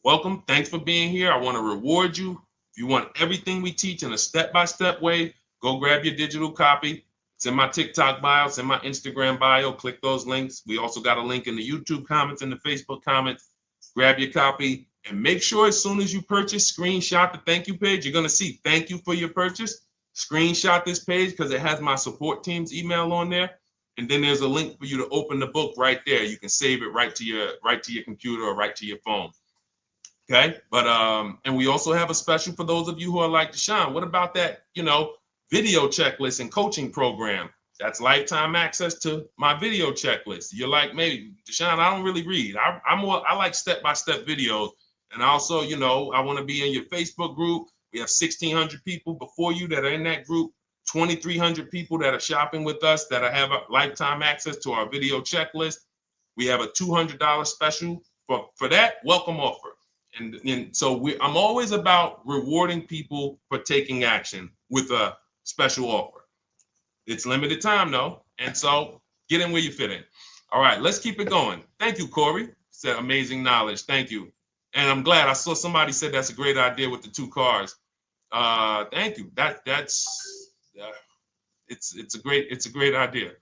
welcome. Thanks for being here. I want to reward you. If you want everything we teach in a step-by-step way, go grab your digital copy. It's in my TikTok bio. It's in my Instagram bio. Click those links. We also got a link in the YouTube comments and the Facebook comments. Grab your copy and make sure as soon as you purchase, screenshot the thank you page. You're going to see thank you for your purchase. Screenshot this page because it has my support team's email on there. And then there's a link for you to open the book right there. You can save it right to your computer or right to your phone. Okay, but and we also have a special for those of you who are like Deshone. What about that, video checklist and coaching program? That's lifetime access to my video checklist. You're like, maybe Deshone, I don't really read. I like step-by-step videos. And also, I want to be in your Facebook group. We have 1,600 people before you that are in that group, 2,300 people that are shopping with us that have a lifetime access to our video checklist. We have a $200 special for that welcome offer. And so I'm always about rewarding people for taking action with a special offer. It's limited time though. And so get in where you fit in. All right, let's keep it going. Thank you, Corey. Said amazing knowledge. Thank you. And I'm glad I saw somebody said that's a great idea with the 2 cars. Thank you. It's a great idea.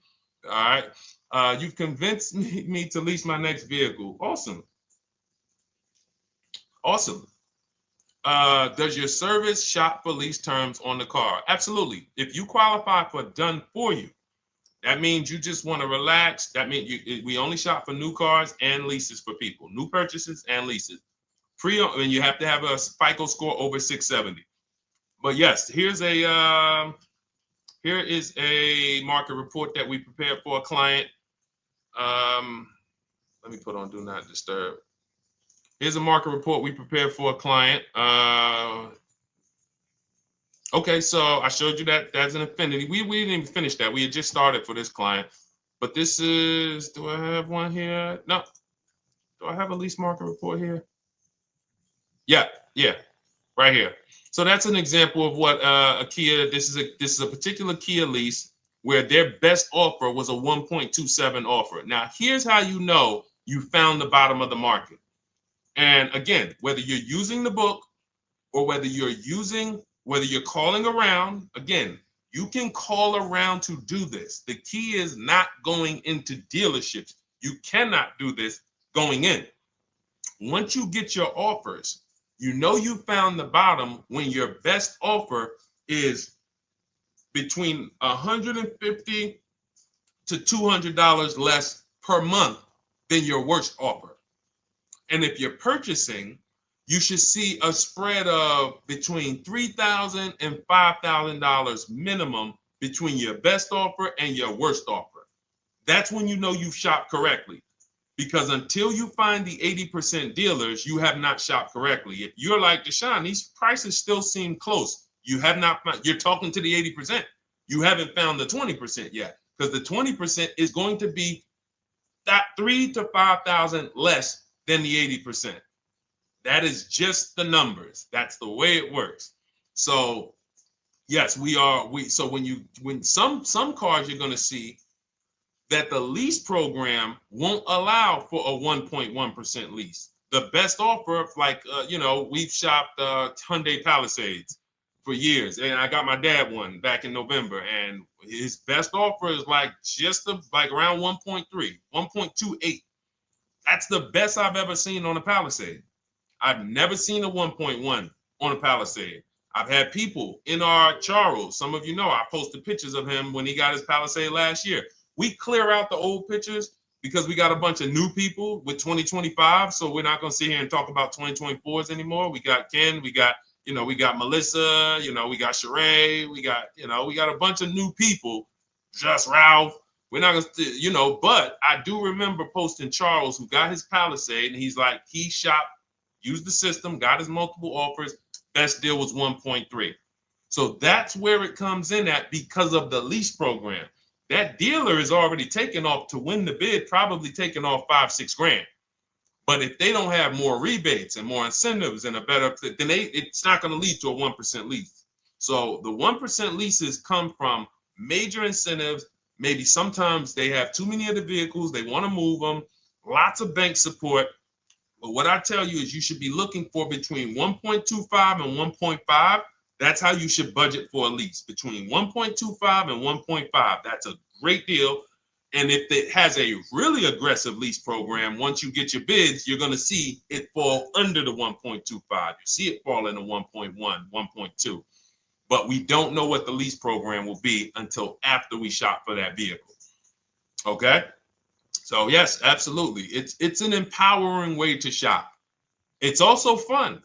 All right. You've convinced me to lease my next vehicle. Awesome. Awesome. Does your service shop for lease terms on the car? Absolutely. If you qualify for done for you, that means you just want to relax. That means we only shop for new cars and leases for people, new purchases and leases. And you have to have a FICO score over 670. But yes, here is a market report that we prepared for a client. Let me put on Do Not Disturb. Here's a market report we prepared for a client. Okay, so I showed you that that's an Infiniti. We didn't even finish that. We had just started for this client. But this is, do I have one here? No. Do I have a lease market report here? Yeah, right here. So that's an example of what a Kia, this is a particular Kia lease where their best offer was a 1.27 offer. Now, here's how you know you found the bottom of the market. And again, whether you're using the book or whether you're calling around, again, you can call around to do this. The key is not going into dealerships. You cannot do this going in. Once you get your offers, you know you found the bottom when your best offer is between $150 to $200 less per month than your worst offer. And if you're purchasing, you should see a spread of between $3,000 and $5,000 minimum between your best offer and your worst offer. That's when you know you've shopped correctly. Because until you find the 80% dealers, you have not shopped correctly. If you're like Deshone, these prices still seem close. You have not found, you're talking to the 80%. You haven't found the 20% yet. Because the 20% is going to be that $3,000 to $5,000 less than the 80%. That is just the numbers. That's the way it works. So yes, so when some cars you're going to see that the lease program won't allow for a 1.1% lease. The best offer, like we've shopped Hyundai Palisades for years, and I got my dad one back in November, and his best offer is like around 1.3, 1.28. That's the best I've ever seen on a Palisade. I've never seen a 1.1 on a Palisade. I've had people in our Charles, some of you know, I posted pictures of him when he got his Palisade last year. We clear out the old pictures because we got a bunch of new people with 2025. So we're not going to sit here and talk about 2024s anymore. We got Ken, we got Melissa, we got Sheree, we got a bunch of new people, just Ralph. We're not going to, but I do remember posting Charles who got his Palisade and he's like, he shopped used the system, got his multiple offers. Best deal was 1.3. So that's where it comes in at because of the lease program. That dealer is already taking off to win the bid, probably taking off 5-6 grand. But if they don't have more rebates and more incentives and a better, then it's not going to lead to a 1% lease. So the 1% leases come from major incentives. Maybe sometimes they have too many of the vehicles, they want to move them, lots of bank support. But what I tell you is you should be looking for between 1.25 and 1.5. That's how you should budget for a lease, between 1.25 and 1.5. That's a great deal. And if it has a really aggressive lease program, once you get your bids, you're going to see it fall under the 1.25. You see it fall into 1.1, 1.2. But we don't know what the lease program will be until after we shop for that vehicle. Okay? So yes, absolutely. It's an empowering way to shop. It's also fun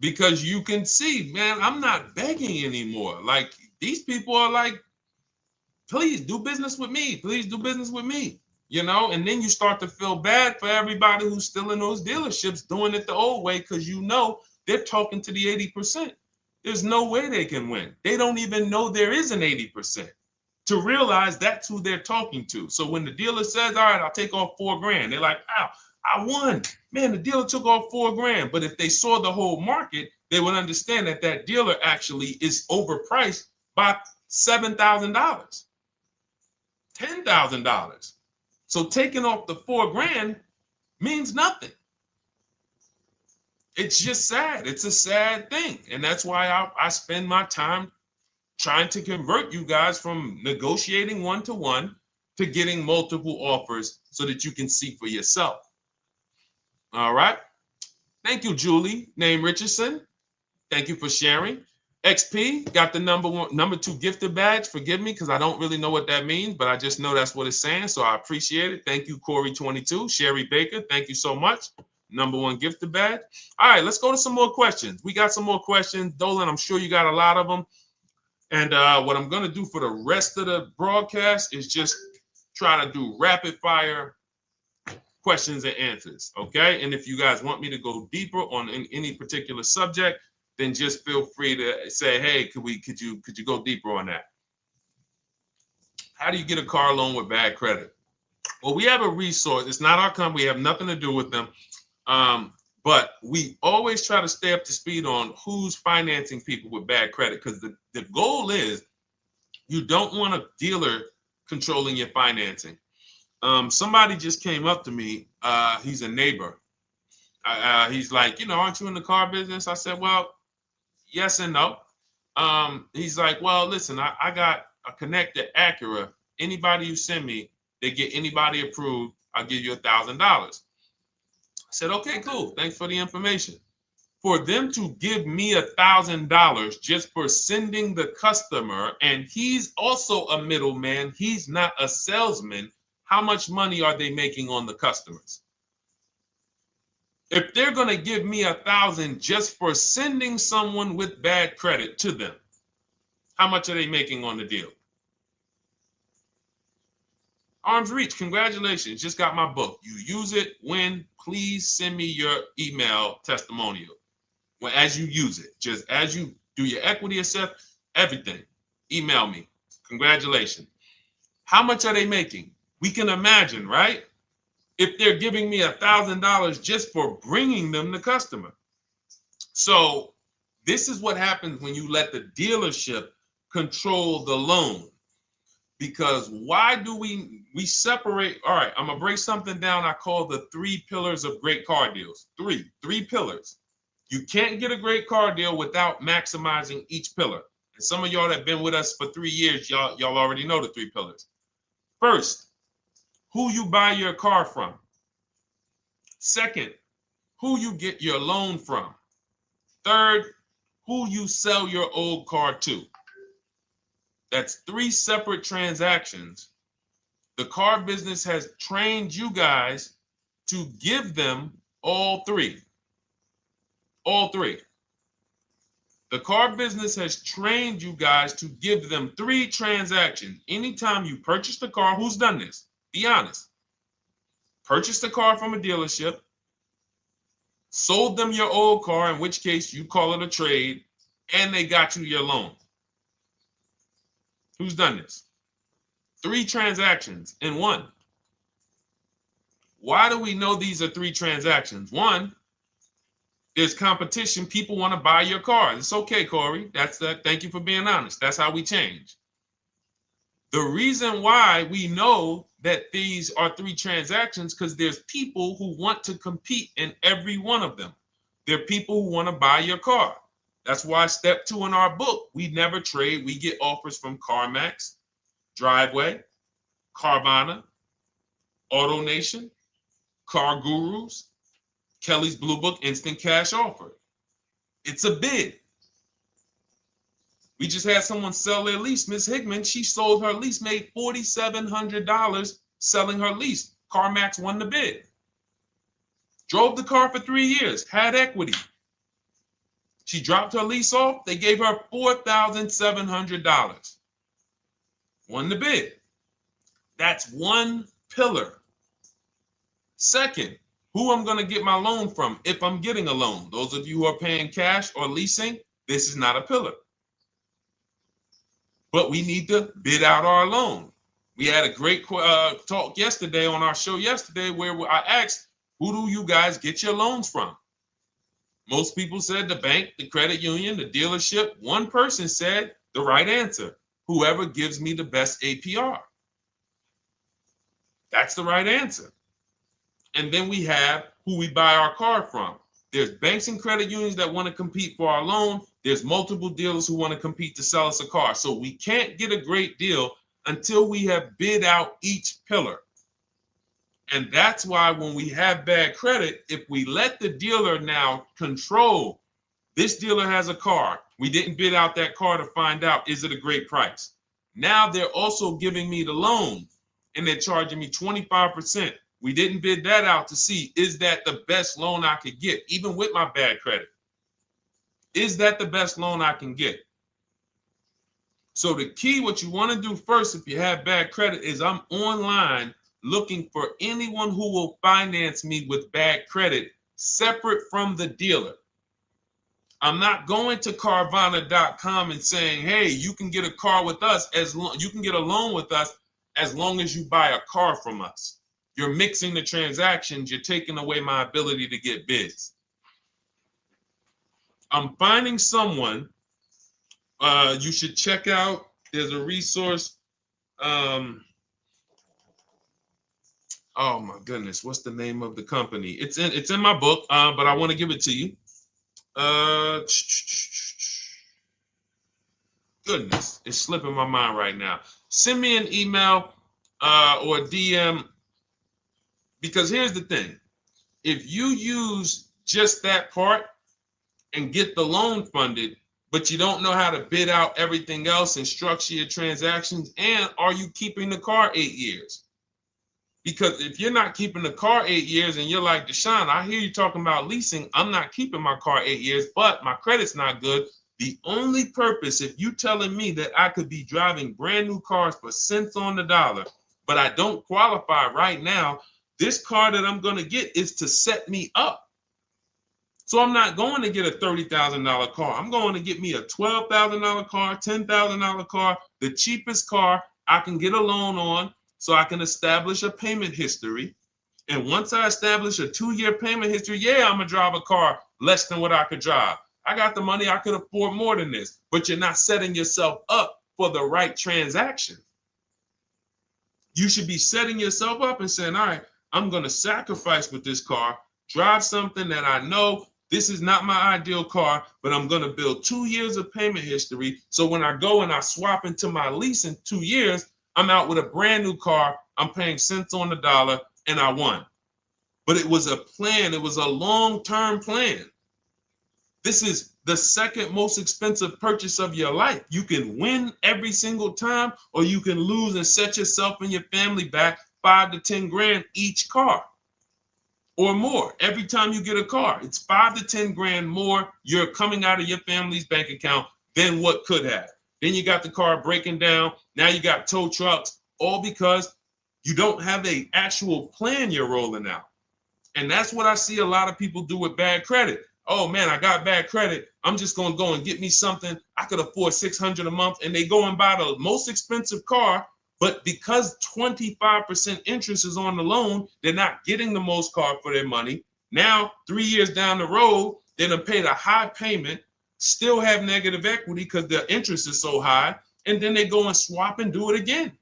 because you can see, man, I'm not begging anymore. Like these people are like, please do business with me. Please do business with me. You know, and then you start to feel bad for everybody who's still in those dealerships doing it the old way because you know they're talking to the 80%. There's no way they can win. They don't even know there is an 80%. To realize that's who they're talking to. So when the dealer says, all right, I'll take off 4 grand, they're like, wow, I won. Man, the dealer took off 4 grand. But if they saw the whole market, they would understand that that dealer actually is overpriced by $7,000, $10,000. So taking off the 4 grand means nothing. It's just sad. It's a sad thing. And that's why I spend my time trying to convert you guys from negotiating one-to-one to getting multiple offers so that you can see for yourself. All right. Thank you, Julie, name Richardson. Thank you for sharing. XP got the number 2 gifted badge. Forgive me because I don't really know what that means, but I just know that's what it's saying. So I appreciate it. Thank you, Corey22. Sherry Baker, thank you so much. Number 1 gifted badge. All right, let's go to some more questions. We got some more questions. Dolan, I'm sure you got a lot of them. And what I'm going to do for the rest of the broadcast is just try to do rapid fire questions and answers. Okay. And if you guys want me to go deeper on any particular subject, then just feel free to say, hey, could you go deeper on that? How do you get a car loan with bad credit? Well, we have a resource. It's not our company. We have nothing to do with them. But we always try to stay up to speed on who's financing people with bad credit because the goal is you don't want a dealer controlling your financing. Somebody just came up to me. He's a neighbor. He's like, aren't you in the car business? I said, well, yes and no. He's like, well, listen, I got a connected Acura. Anybody you send me, they get anybody approved. I'll give you $1,000. I said, okay, cool. Thanks for the information. For them to give me $1,000 just for sending the customer, and he's also a middleman, he's not a salesman, how much money are they making on the customers? If they're going to give me $1,000 just for sending someone with bad credit to them, how much are they making on the deal? Arms Reach, congratulations. Just got my book. You use it when, please send me your email testimonial. Well, as you use it, just as you do your equity assessment, everything, email me. Congratulations. How much are they making? We can imagine, right? If they're giving me $1,000 just for bringing them the customer. So this is what happens when you let the dealership control the loan. Because why do we separate? All right, I'm gonna break something down I call the 3 pillars of great car deals. Three pillars. You can't get a great car deal without maximizing each pillar. And some of y'all that have been with us for 3 years, y'all already know the 3 pillars. First, who you buy your car from. Second, who you get your loan from. Third, who you sell your old car to. That's 3 separate transactions. The car business has trained you guys to give them all 3. All 3. The car business has trained you guys to give them 3 transactions. Anytime you purchase the car, who's done this? Be honest. Purchase the car from a dealership, sold them your old car, in which case you call it a trade, and they got you your loan. Who's done this? 3 transactions in one. Why do we know these are 3 transactions? One, there's competition. People want to buy your car. It's okay, Corey. That's that. Thank you for being honest. That's how we change. The reason why we know that these are 3 transactions because there's people who want to compete in every one of them. There are people who want to buy your car. That's why step 2 in our book, we never trade. We get offers from CarMax, Driveway, Carvana, AutoNation, Car Gurus, Kelly's Blue Book, Instant Cash Offer. It's a bid. We just had someone sell their lease. Miss Hickman, she sold her lease, made $4,700 selling her lease. CarMax won the bid. Drove the car for 3 years, had equity. She dropped her lease off. They gave her $4,700. Won the bid. That's one pillar. Second, who I'm going to get my loan from if I'm getting a loan. Those of you who are paying cash or leasing, this is not a pillar. But we need to bid out our loan. We had a great talk yesterday on our show yesterday where I asked, who do you guys get your loans from? Most people said the bank, the credit union, the dealership. One person said the right answer, whoever gives me the best APR. That's the right answer. And then we have who we buy our car from. There's banks and credit unions that want to compete for our loan. There's multiple dealers who want to compete to sell us a car. So we can't get a great deal until we have bid out each pillar. And that's why when we have bad credit, if we let the dealer now control, this dealer has a car. We didn't bid out that car to find out, is it a great price? Now they're also giving me the loan and they're charging me 25%. We didn't bid that out to see, is that the best loan I could get, even with my bad credit? Is that the best loan I can get? So the key, what you want to do first, if you have bad credit, is I'm online looking for anyone who will finance me with bad credit separate from the dealer. I'm not going to Carvana.com and saying, hey, you can get a car with us you can get a loan with us as long as you buy a car from us. You're mixing the transactions. You're taking away my ability to get bids. I'm finding someone you should check out. There's a resource. Oh my goodness, what's the name of the company? It's in my book, but I want to give it to you. Goodness, it's slipping my mind right now. Send me an email or DM, because here's the thing. If you use just that part and get the loan funded, but you don't know how to bid out everything else and structure your transactions, and are you keeping the car 8 years? Because if you're not keeping the car 8 years and you're like, Deshone, I hear you talking about leasing. I'm not keeping my car 8 years, but my credit's not good. The only purpose, if you telling me that I could be driving brand new cars for cents on the dollar, but I don't qualify right now, this car that I'm going to get is to set me up. So I'm not going to get a $30,000 car. I'm going to get me a $12,000 car, $10,000 car, the cheapest car I can get a loan on, so I can establish a payment history. And once I establish a 2-year payment history, yeah, I'm going to drive a car less than what I could drive. I got the money. I could afford more than this. But you're not setting yourself up for the right transaction. You should be setting yourself up and saying, all right, I'm going to sacrifice with this car, drive something that I know this is not my ideal car, but I'm going to build 2 years of payment history. So when I go and I swap into my lease in 2 years, I'm out with a brand new car. I'm paying cents on the dollar, and I won. But it was a plan. It was a long-term plan. This is the second most expensive purchase of your life. You can win every single time, or you can lose and set yourself and your family back 5 to 10 grand each car or more. Every time you get a car, it's 5 to 10 grand more you're coming out of your family's bank account than what could have. Then you got the car breaking down. Now you got tow trucks, all because you don't have an actual plan you're rolling out. And that's what I see a lot of people do with bad credit. Oh man, I got bad credit. I'm just going to go and get me something. I could afford $600 a month. And they go and buy the most expensive car. But because 25% interest is on the loan, they're not getting the most car for their money. Now, 3 years down the road, they're going to pay the high payment, still have negative equity because the interest is so high. And then they go and swap and do it again.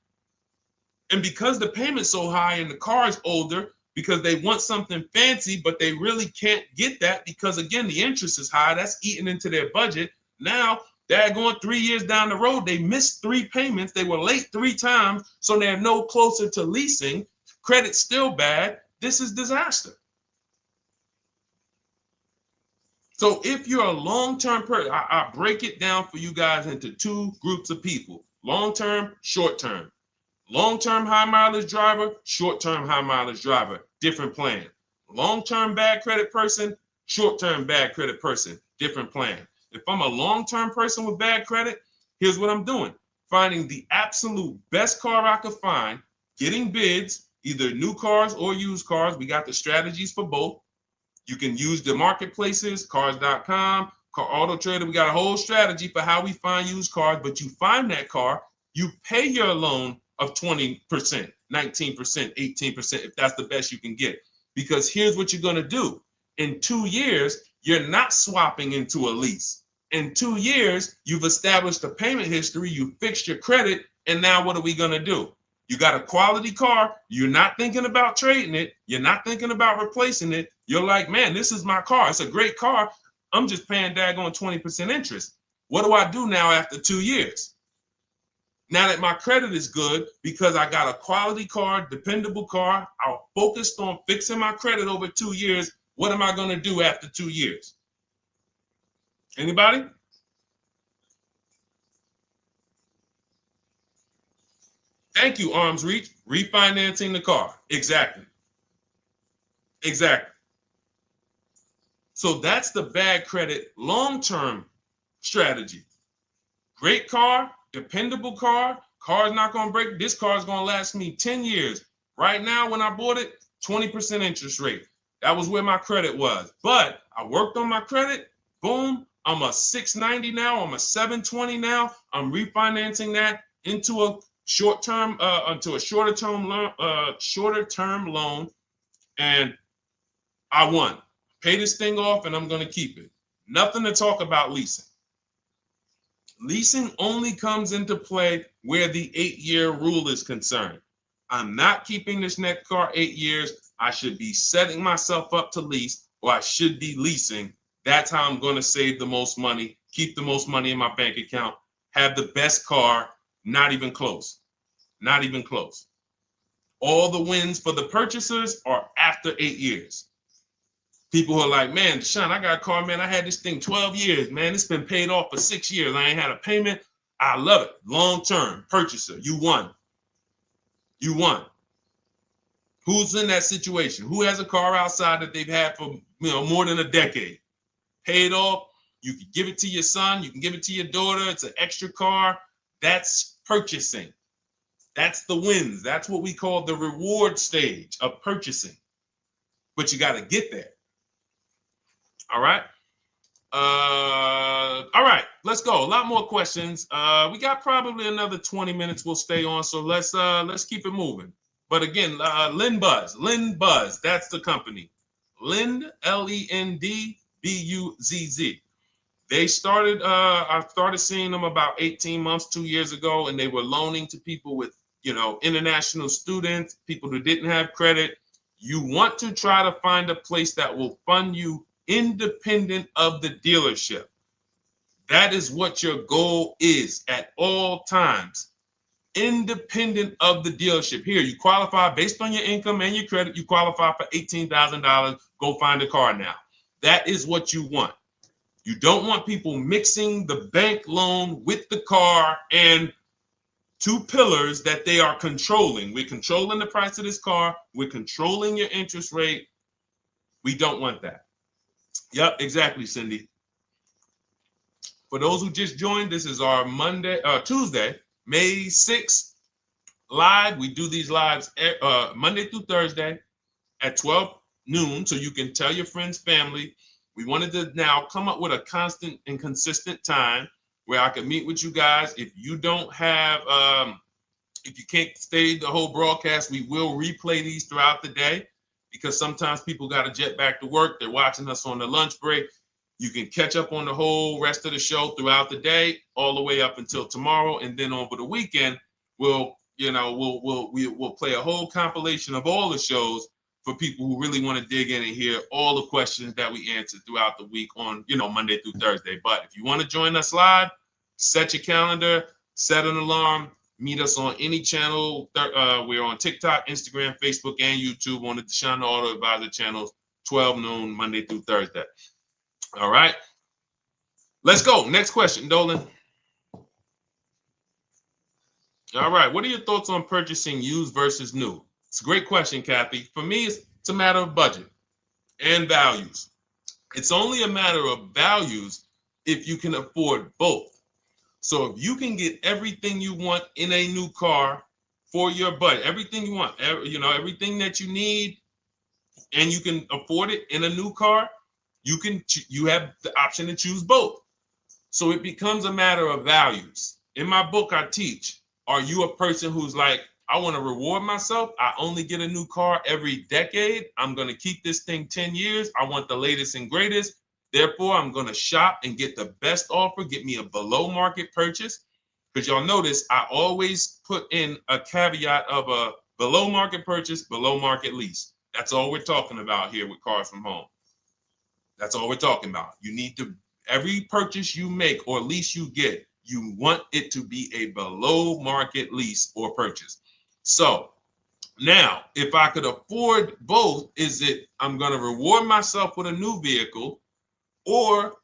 And because the payment's so high and the car is older, because they want something fancy, but they really can't get that because, again, the interest is high. That's eating into their budget. Now, they're going 3 years down the road. They missed 3 payments. They were late 3 times, so they're no closer to leasing. Credit's still bad. This is disaster. So if you're a long-term person, I break it down for you guys into 2 groups of people: long-term, short-term. Long-term high mileage driver, short-term high mileage driver, different plan. Long-term bad credit person, short-term bad credit person, different plan. If I'm a long-term person with bad credit, here's what I'm doing: finding the absolute best car I could find, getting bids, either new cars or used cars. We got the strategies for both. You can use the marketplaces, cars.com, Car Auto Trader. We got a whole strategy for how we find used cars, but you find that car, you pay your loan of 20%, 19%, 18%, if that's the best you can get. Because here's what you're going to do. In 2 years, you're not swapping into a lease. In 2 years, you've established a payment history, you fixed your credit, and now what are we going to do? You got a quality car, you're not thinking about trading it, you're not thinking about replacing it. You're like, man, this is my car. It's a great car. I'm just paying daggone 20% interest. What do I do now after 2 years? Now that my credit is good, because I got a quality car, dependable car, I'm focused on fixing my credit over 2 years. What am I going to do after 2 years? Anybody? Thank you, Arms Reach. Refinancing the car. Exactly. Exactly. So that's the bad credit long-term strategy. Great car, dependable car, car's not going to break. This car is going to last me 10 years. Right now, when I bought it, 20% interest rate. That was where my credit was. But I worked on my credit. Boom. I'm a 690 now. I'm a 720 now. I'm refinancing that into a short-term, into a shorter-term loan, and I won. Pay this thing off, and I'm going to keep it. Nothing to talk about leasing. Leasing only comes into play where the 8-year rule is concerned. I'm not keeping this next car 8 years. I should be setting myself up to lease, or I should be leasing. That's how I'm going to save the most money, keep the most money in my bank account, have the best car. Not even close. Not even close. All the wins for the purchasers are after 8 years. People who are like, man, Sean, I got a car, man. I had this thing 12 years, man. It's been paid off for 6 years. I ain't had a payment. I love it. Long-term purchaser. You won. You won. Who's in that situation? Who has a car outside that they've had for more than a decade? Paid off. You can give it to your son. You can give it to your daughter. It's an extra car. That's purchasing. That's the wins. That's what we call the reward stage of purchasing. But you got to get there. All right. All right. Let's go. A lot more questions. We got probably another 20 minutes. We'll stay on. So let's keep it moving. But again, Lynn Buzz. That's the company. Lind, LEND, They started, I started seeing them about 18 months, 2 years ago, and they were loaning to people with, international students, people who didn't have credit. You want to try to find a place that will fund you independent of the dealership. That is what your goal is at all times. Independent of the dealership. Here, you qualify based on your income and your credit. You qualify for $18,000. Go find a car now. That is what you want. You don't want people mixing the bank loan with the car and 2 pillars that they are controlling. We're controlling the price of this car. We're controlling your interest rate. We don't want that. Yep, exactly, Cindy. For those who just joined, this is our Tuesday, May 6th live. We do these lives Monday through Thursday at 12 noon, so you can tell your friends, family. We wanted to now come up with a constant and consistent time where I can meet with you guys. If you don't have, if you can't stay the whole broadcast, we will replay these throughout the day because sometimes people got to jet back to work. They're watching us on the lunch break. You can catch up on the whole rest of the show throughout the day, all the way up until tomorrow, and then over the weekend, we'll play a whole compilation of all the shows for people who really want to dig in and hear all the questions that we answered throughout the week on, Monday through Thursday. But if you want to join us live, set your calendar, set an alarm, meet us on any channel. We're on TikTok, Instagram, Facebook, and YouTube on the Deshone the Auto Advisor channels, 12 noon, Monday through Thursday. All right. Let's go. Next question, Dolan. All right. What are your thoughts on purchasing used versus new? It's a great question, Kathy. For me, it's a matter of budget and values. It's only a matter of values if you can afford both. So if you can get everything you want in a new car for your budget, everything you want, everything that you need, and you can afford it in a new car, you have the option to choose both. So it becomes a matter of values. In my book, I teach, are you a person who's like, I want to reward myself. I only get a new car every decade. I'm going to keep this thing 10 years. I want the latest and greatest. Therefore, I'm going to shop and get the best offer, get me a below market purchase. Because y'all notice I always put in a caveat of a below market purchase, below market lease. That's all we're talking about here with Cars from Home. That's all we're talking about. You need to, every purchase you make or lease you get, you want it to be a below market lease or purchase. So now, if I could afford both, is it I'm going to reward myself with a new vehicle, or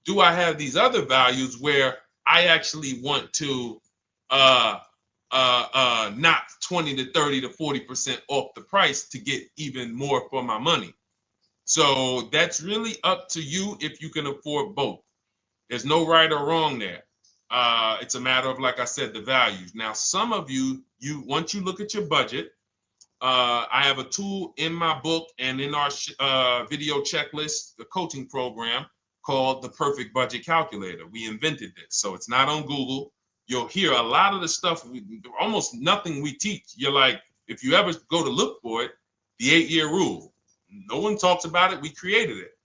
do I have these other values where I actually want to knock 20 to 30 to 40% off the price to get even more for my money? So that's really up to you if you can afford both. There's no right or wrong there. It's a matter of, like I said, the values. Now, some of you once you look at your budget, I have a tool in my book and in our video checklist, the coaching program called the Perfect Budget Calculator. We invented this, so it's not on Google. You'll hear a lot of the stuff, almost nothing we teach. You're like, if you ever go to look for it, the 8-year rule. No one talks about it. We created it.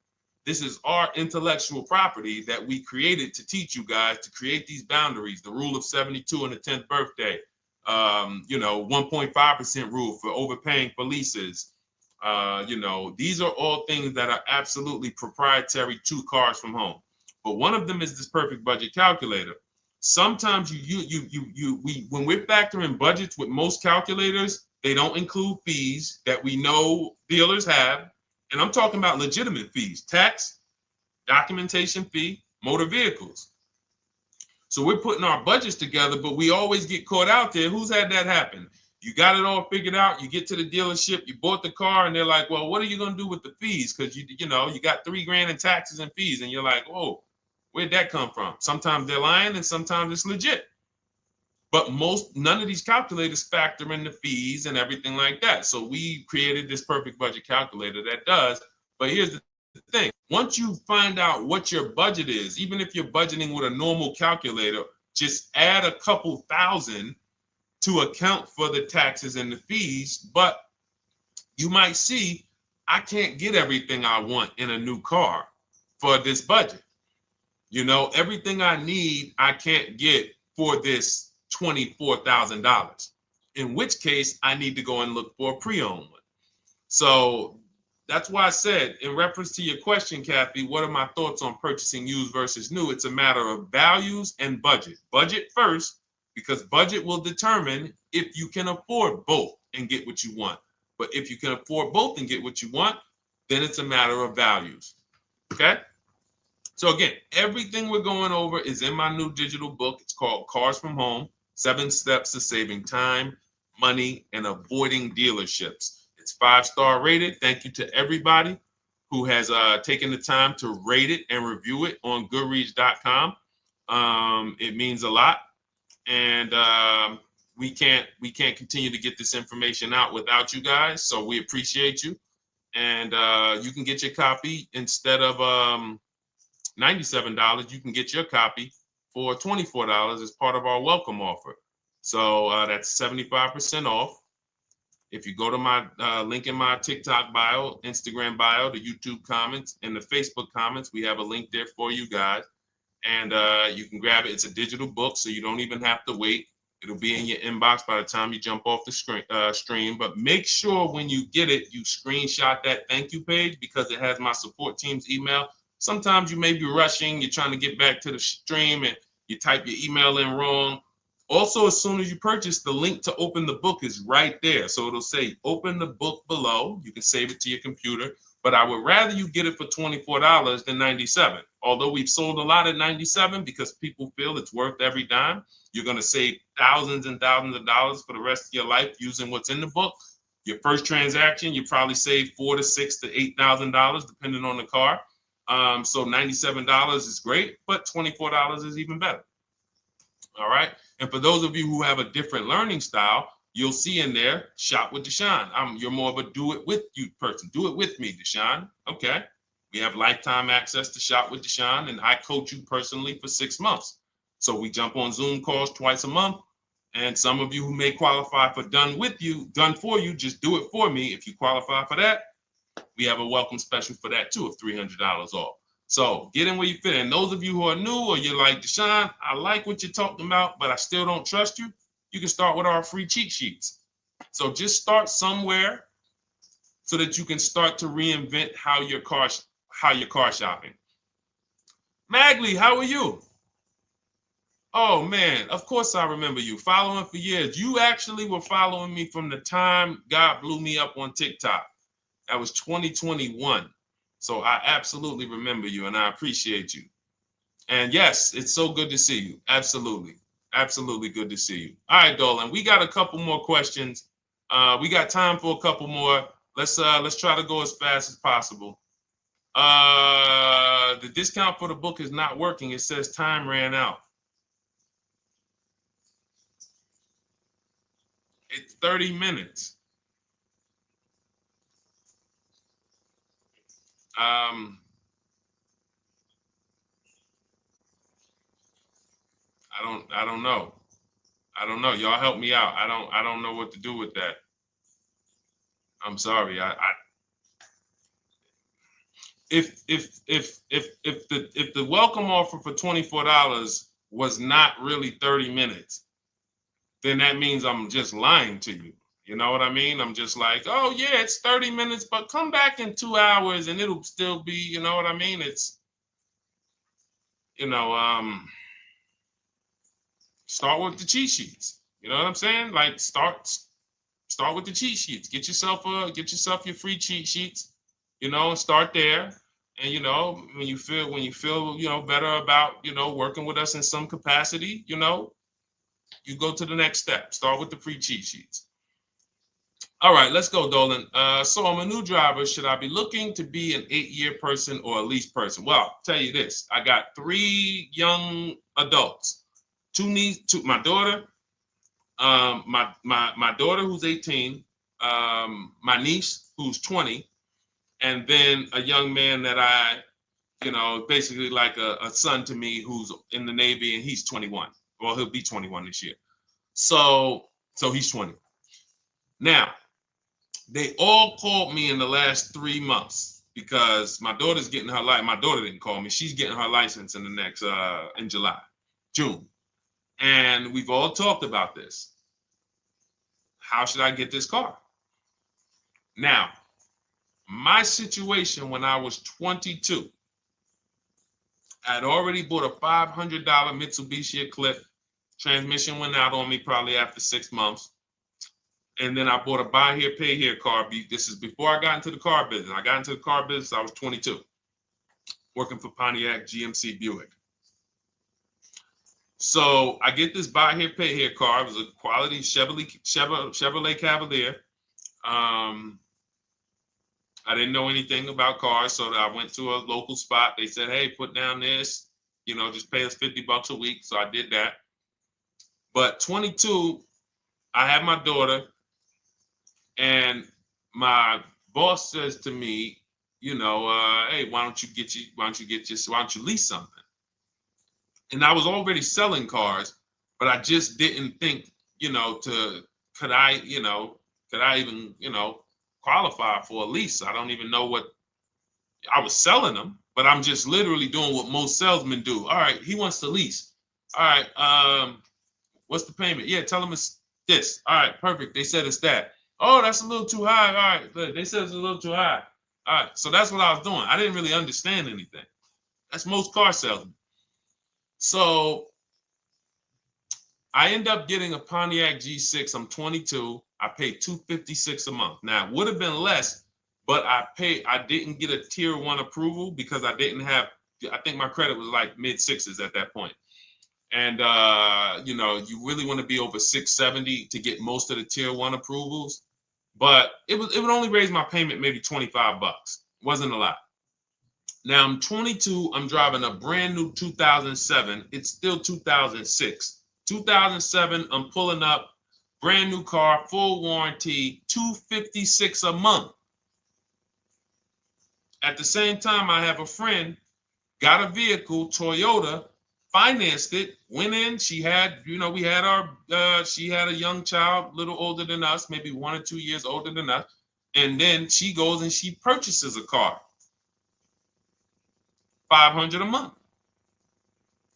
This is our intellectual property that we created to teach you guys to create these boundaries. The rule of 72 and the 10th birthday. 1.5% rule for overpaying for leases. These are all things that are absolutely proprietary to Cars from Home. But one of them is this Perfect Budget Calculator. Sometimes when we're factoring budgets with most calculators, they don't include fees that we know dealers have. And I'm talking about legitimate fees, tax, documentation fee, motor vehicles. So we're putting our budgets together, but we always get caught out there. Who's had that happen? You got it all figured out. You get to the dealership, you bought the car, and they're like, well, what are you going to do with the fees? Because you got $3,000 in taxes and fees. And you're like, whoa, where'd that come from? Sometimes they're lying and sometimes it's legit. But none of these calculators factor in the fees and everything like that. So we created this Perfect Budget Calculator that does. But here's the thing. Once you find out what your budget is, even if you're budgeting with a normal calculator, just add a couple thousand to account for the taxes and the fees. But you might see, I can't get everything I want in a new car for this budget. Everything I need, I can't get for this $24,000, in which case I need to go and look for a pre-owned one. So that's why I said, in reference to your question, Kathy, what are my thoughts on purchasing used versus new? It's a matter of values and budget. Budget first, because budget will determine if you can afford both and get what you want. But if you can afford both and get what you want, then it's a matter of values. Okay? So again, everything we're going over is in my new digital book. It's called Cars from Home, 7 Steps to Saving Time, Money, and Avoiding Dealerships. It's 5-star rated. Thank you to everybody who has taken the time to rate it and review it on Goodreads.com. It means a lot. And we can't continue to get this information out without you guys. So we appreciate you. And you can get your copy instead of $97. You can get your copy for $24 as part of our welcome offer. So that's 75% off. If you go to my link in my TikTok bio, Instagram bio, the YouTube comments, and the Facebook comments, we have a link there for you guys. And you can grab it. It's a digital book, so you don't even have to wait. It'll be in your inbox by the time you jump off the stream. But make sure when you get it, you screenshot that thank you page because it has my support team's email. Sometimes you may be rushing. You're trying to get back to the stream and you type your email in wrong. Also, as soon as you purchase, the link to open the book is right there. So it'll say open the book below. You can save it to your computer. But I would rather you get it for $24 than $97. Although we've sold a lot at $97 because people feel it's worth every dime. You're going to save thousands and thousands of dollars for the rest of your life using what's in the book. Your first transaction, you probably save $4,000 to $6,000 to $8,000 depending on the car. So $97 is great, but $24 is even better. All right. And for those of you who have a different learning style, you'll see in there, shop with Deshone. You're more of a do it with you person. Do it with me, Deshone. Okay. We have lifetime access to shop with Deshone, and I coach you personally for 6 months. So we jump on Zoom calls twice a month. And some of you who may qualify for done for you, just do it for me. If you qualify for that, we have a welcome special for that too of $300 off. So get in where you fit. And those of you who are new or you're like, Deshone, I like what you're talking about, but I still don't trust you. You can start with our free cheat sheets. So just start somewhere so that you can start to reinvent how you're car shopping. Magley, how are you? Oh man, of course I remember you. Following for years. You actually were following me from the time God blew me up on TikTok. That was 2021. So I absolutely remember you and I appreciate you. And yes, it's so good to see you. Absolutely. Absolutely good to see you. All right, Dolan, we got a couple more questions. We got time for a couple more. Let's try to go as fast as possible. The discount for the book is not working. It says time ran out. It's 30 minutes. I don't know. I don't know. Y'all help me out. I don't know what to do with that. I'm sorry. If the welcome offer for $24 was not really 30 minutes, then that means I'm just lying to you. You know what I mean? I'm just like, oh yeah, it's 30 minutes, but come back in 2 hours and it'll still be, you know what I mean? It's, start with the cheat sheets. You know what I'm saying? Like start with the cheat sheets. Get yourself your free cheat sheets, and start there. And when you feel better about working with us in some capacity, you go to the next step. Start with the free cheat sheets. All right, let's go, Dolan. So I'm a new driver. Should I be looking to be an 8-year person or a lease person? Well, I'll tell you this. I got 3 young adults. My daughter, my daughter who's 18, my niece who's 20, and then a young man that I, basically like a son to me who's in the Navy and he's 21. Well, he'll be 21 this year. So he's 20. Now, they all called me in the last 3 months because my daughter's getting her license. My daughter didn't call me. She's getting her license in the next, in June. And we've all talked about this. How should I get this car? Now, my situation when I was 22, I had already bought a $500 Mitsubishi Eclipse. Transmission went out on me probably after 6 months. And then I bought a buy here, pay here car. This is before I got into the car business. I got into the car business, I was 22, working for Pontiac GMC Buick. So I get this buy here, pay here car. It was a quality Chevrolet Cavalier. I didn't know anything about cars, so I went to a local spot. They said, hey, put down this, just pay us $50 a week. So I did that. But 22, I had my daughter, and my boss says to me, you know, hey, why don't you lease something? And I was already selling cars, but I just didn't think, you know, could I, you know, could I even, you know, qualify for a lease? I don't even know what I was selling them, but I'm just literally doing what most salesmen do. All right, he wants to lease. All right, what's the payment? Yeah, tell him it's this. All right, perfect. They said it's that. Oh, that's a little too high. All right, they said it's a little too high. All right, so that's what I was doing. I didn't really understand anything. That's most car salesmen. So I end up getting a Pontiac G6. I'm 22. I paid $256 a month. Now it would have been less, but I didn't get a tier 1 approval because I didn't have, I think my credit was like mid sixes at that point. And you know, you really want to be over 670 to get most of the tier 1 approvals. But it would only raise my payment maybe $25. It wasn't a lot. Now I'm 22. I'm driving a brand new 2007. It's still 2006. 2007. I'm pulling up, brand new car, full warranty, $256 a month. At the same time, I have a friend, got a vehicle, Toyota, financed it, went in. She had, you know, we had she had a young child, a little older than us, maybe 1 or 2 years older than us. And then she goes and she purchases a car. $500 a month.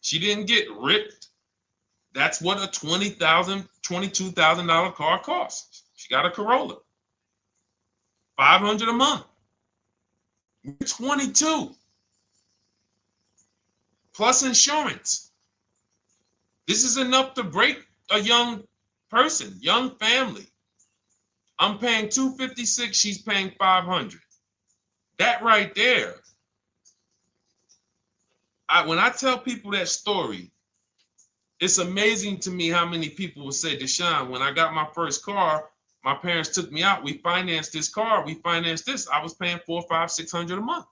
She didn't get ripped. That's what a $20,000, $22,000 car costs. She got a Corolla. $500 a month. We're 22. Plus insurance. This is enough to break a young person, young family. I'm paying $256, she's paying $500. That right there. When I tell people that story, it's amazing to me how many people will say, Deshone, when I got my first car, my parents took me out. We financed this car. We financed this. I was paying $400, $500, $600 a month.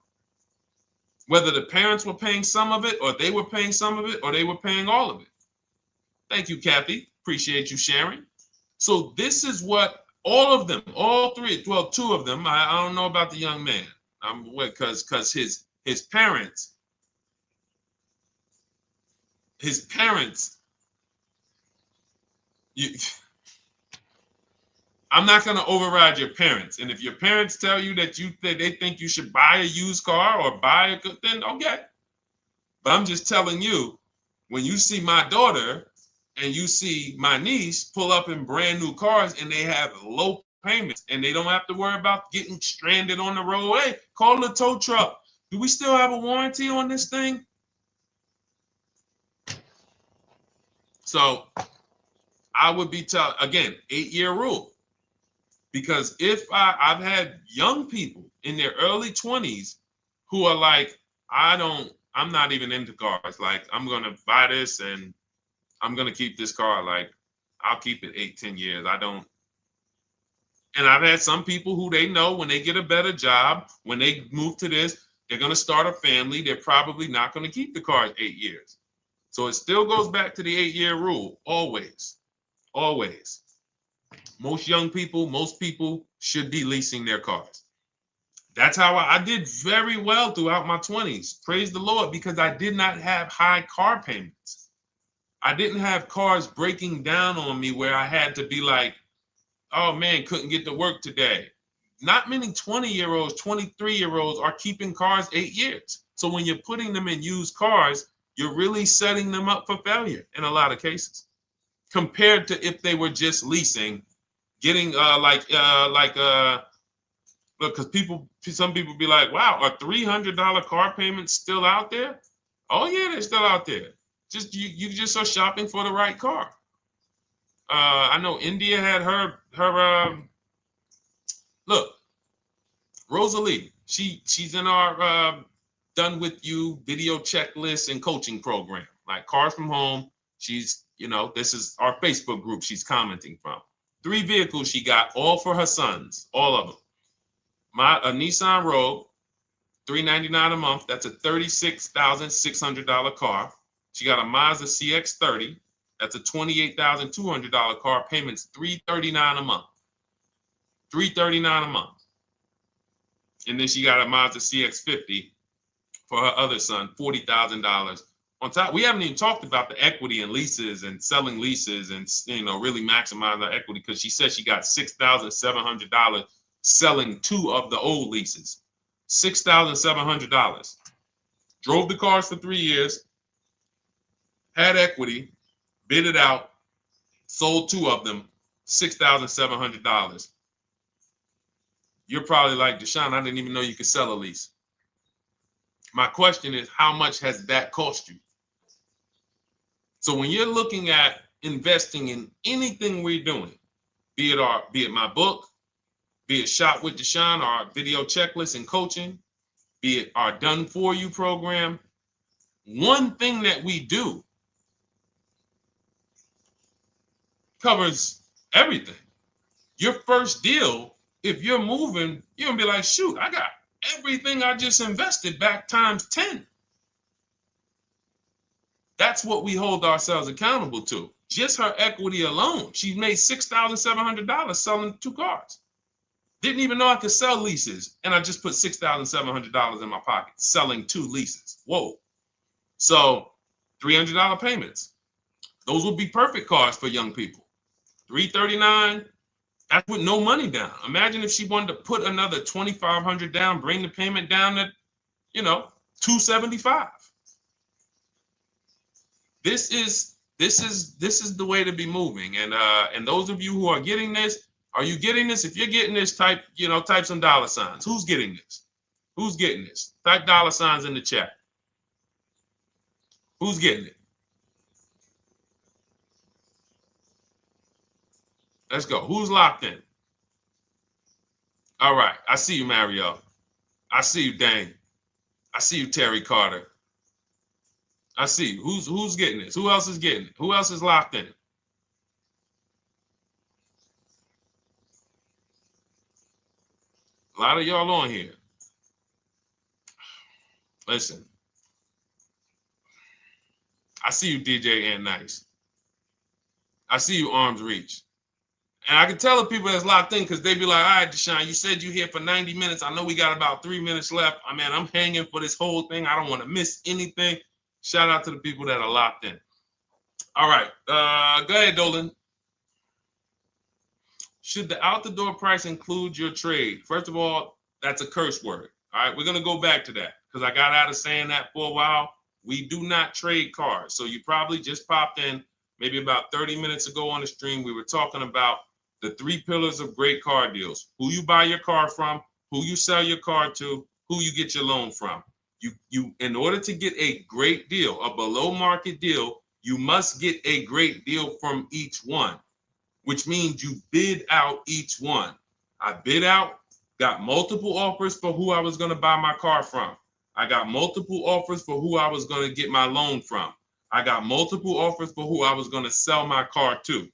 Whether the parents were paying some of it, or they were paying some of it, or they were paying all of it. Thank you, Kathy. Appreciate you sharing. So this is what all of them, all three, well, 2 of them. I don't know about the young man. Because his parents. I'm not going to override your parents. And if your parents tell you that they think you should buy a used car or buy a good, then okay. But I'm just telling you, when you see my daughter and you see my niece pull up in brand new cars and they have low payments and they don't have to worry about getting stranded on the road. Hey, call the tow truck. Do we still have a warranty on this thing? So I would be again, 8-year rule. Because if I've had young people in their early 20s who are like, I'm not even into cars. Like, I'm going to buy this and I'm going to keep this car. Like, I'll keep it 8-10 years. And I've had some people who they know when they get a better job, when they move to this, they're going to start a family. They're probably not going to keep the car 8 years. So it still goes back to the 8-year rule. Always. Always. Most young people, most people should be leasing their cars. That's how I did very well throughout my 20s. Praise the Lord, because I did not have high car payments. I didn't have cars breaking down on me where I had to be like, oh man, couldn't get to work today. Not many 20-year-olds, 23-year-olds are keeping cars 8 years. So when you're putting them in used cars, you're really setting them up for failure in a lot of cases, compared to if they were just leasing, getting because some people be like, wow, are $300 car payments still out there? Oh yeah, they're still out there. Just you just are shopping for the right car. I know India had her look, Rosalie, she's in our done with you video checklist and coaching program, like Cars from Home. She's, this is our Facebook group she's commenting from. 3 vehicles she got, all for her sons, all of them. A Nissan Rogue, $399 a month. That's a $36,600 car. She got a Mazda CX-30. That's a $28,200 car. Payments $339 a month. $339 a month. And then she got a Mazda CX-50 for her other son, $40,000. On top, we haven't even talked about the equity and leases and selling leases and, you know, really maximize her equity, because she said she got $6,700 selling 2 of the old leases. $6,700. Drove the cars for 3 years, had equity, bid it out, sold 2 of them, $6,700. You're probably like, Deshone, I didn't even know you could sell a lease. My question is, how much has that cost you? So when you're looking at investing in anything we're doing, be it my book, be it Shop with Deshone, our video checklist and coaching, be it our Done For You program, one thing that we do covers everything. Your first deal, if you're moving, you're gonna be like, shoot, I got everything I just invested back times 10. That's what we hold ourselves accountable to. Just her equity alone, she made $6,700 selling 2 cars. Didn't even know I could sell leases, and I just put $6,700 in my pocket selling 2 leases. Whoa. So $300 payments. Those would be perfect cars for young people. $339, that's with no money down. Imagine if she wanted to put another $2,500 down, bring the payment down to, $275. This is the way to be moving. And those of you who are getting this, are you getting this? If you're getting this, type some dollar signs. Who's getting this? Who's getting this? Type dollar signs in the chat. Who's getting it? Let's go. Who's locked in? All right. I see you, Mario. I see you, Dane. I see you, Terry Carter. I see you. Who's getting this? Who else is getting it? Who else is locked in? A lot of y'all on here. Listen. I see you, DJ and Nice. I see you, Arms Reach. And I can tell the people that's locked in, because they be like, all right, Deshone, you said you here for 90 minutes. I know we got about 3 minutes left. I mean, I'm hanging for this whole thing. I don't want to miss anything. Shout out to the people that are locked in. All right. Go ahead, Dolan. Should the out-the-door price include your trade? First of all, that's a curse word. All right, we're going to go back to that, because I got out of saying that for a while. We do not trade cars. So you probably just popped in maybe about 30 minutes ago on the stream. We were talking about the 3 pillars of great car deals: who you buy your car from, who you sell your car to, who you get your loan from. You in order to get a great deal, a below market deal, you must get a great deal from each one, which means you bid out each one. I bid out, got multiple offers for who I was going to buy my car from. I got multiple offers for who I was going to get my loan from. I got multiple offers for who I was going to sell my car to.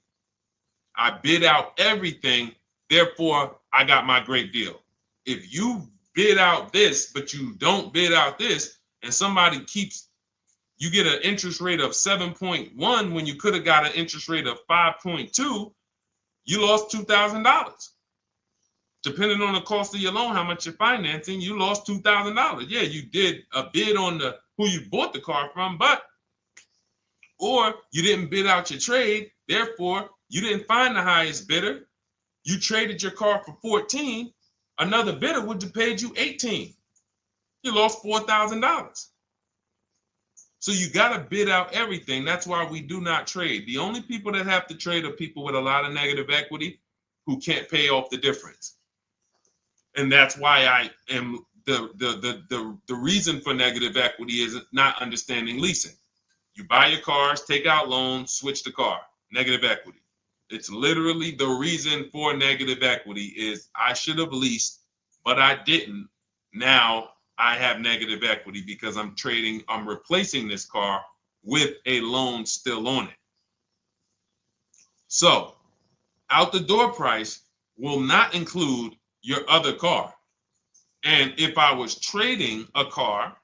I bid out everything, therefore I got my great deal. If you bid out this, but you don't bid out this, and somebody you get an interest rate of 7.1 when you could have got an interest rate of 5.2, you lost $2,000. Depending on the cost of your loan, how much you're financing, you lost $2,000. Yeah, you did a bid on who you bought the car from, or you didn't bid out your trade, therefore you didn't find the highest bidder. You traded your car for 14. Another bidder would have paid you 18. You lost $4,000. So you got to bid out everything. That's why we do not trade. The only people that have to trade are people with a lot of negative equity who can't pay off the difference. And that's why I am the reason for negative equity is not understanding leasing. You buy your cars, take out loans, switch the car. Negative equity. It's literally the reason for negative equity is I should have leased, but I didn't. Now I have negative equity because I'm replacing this car with a loan still on it. So out the door price will not include your other car. And if I was trading a car,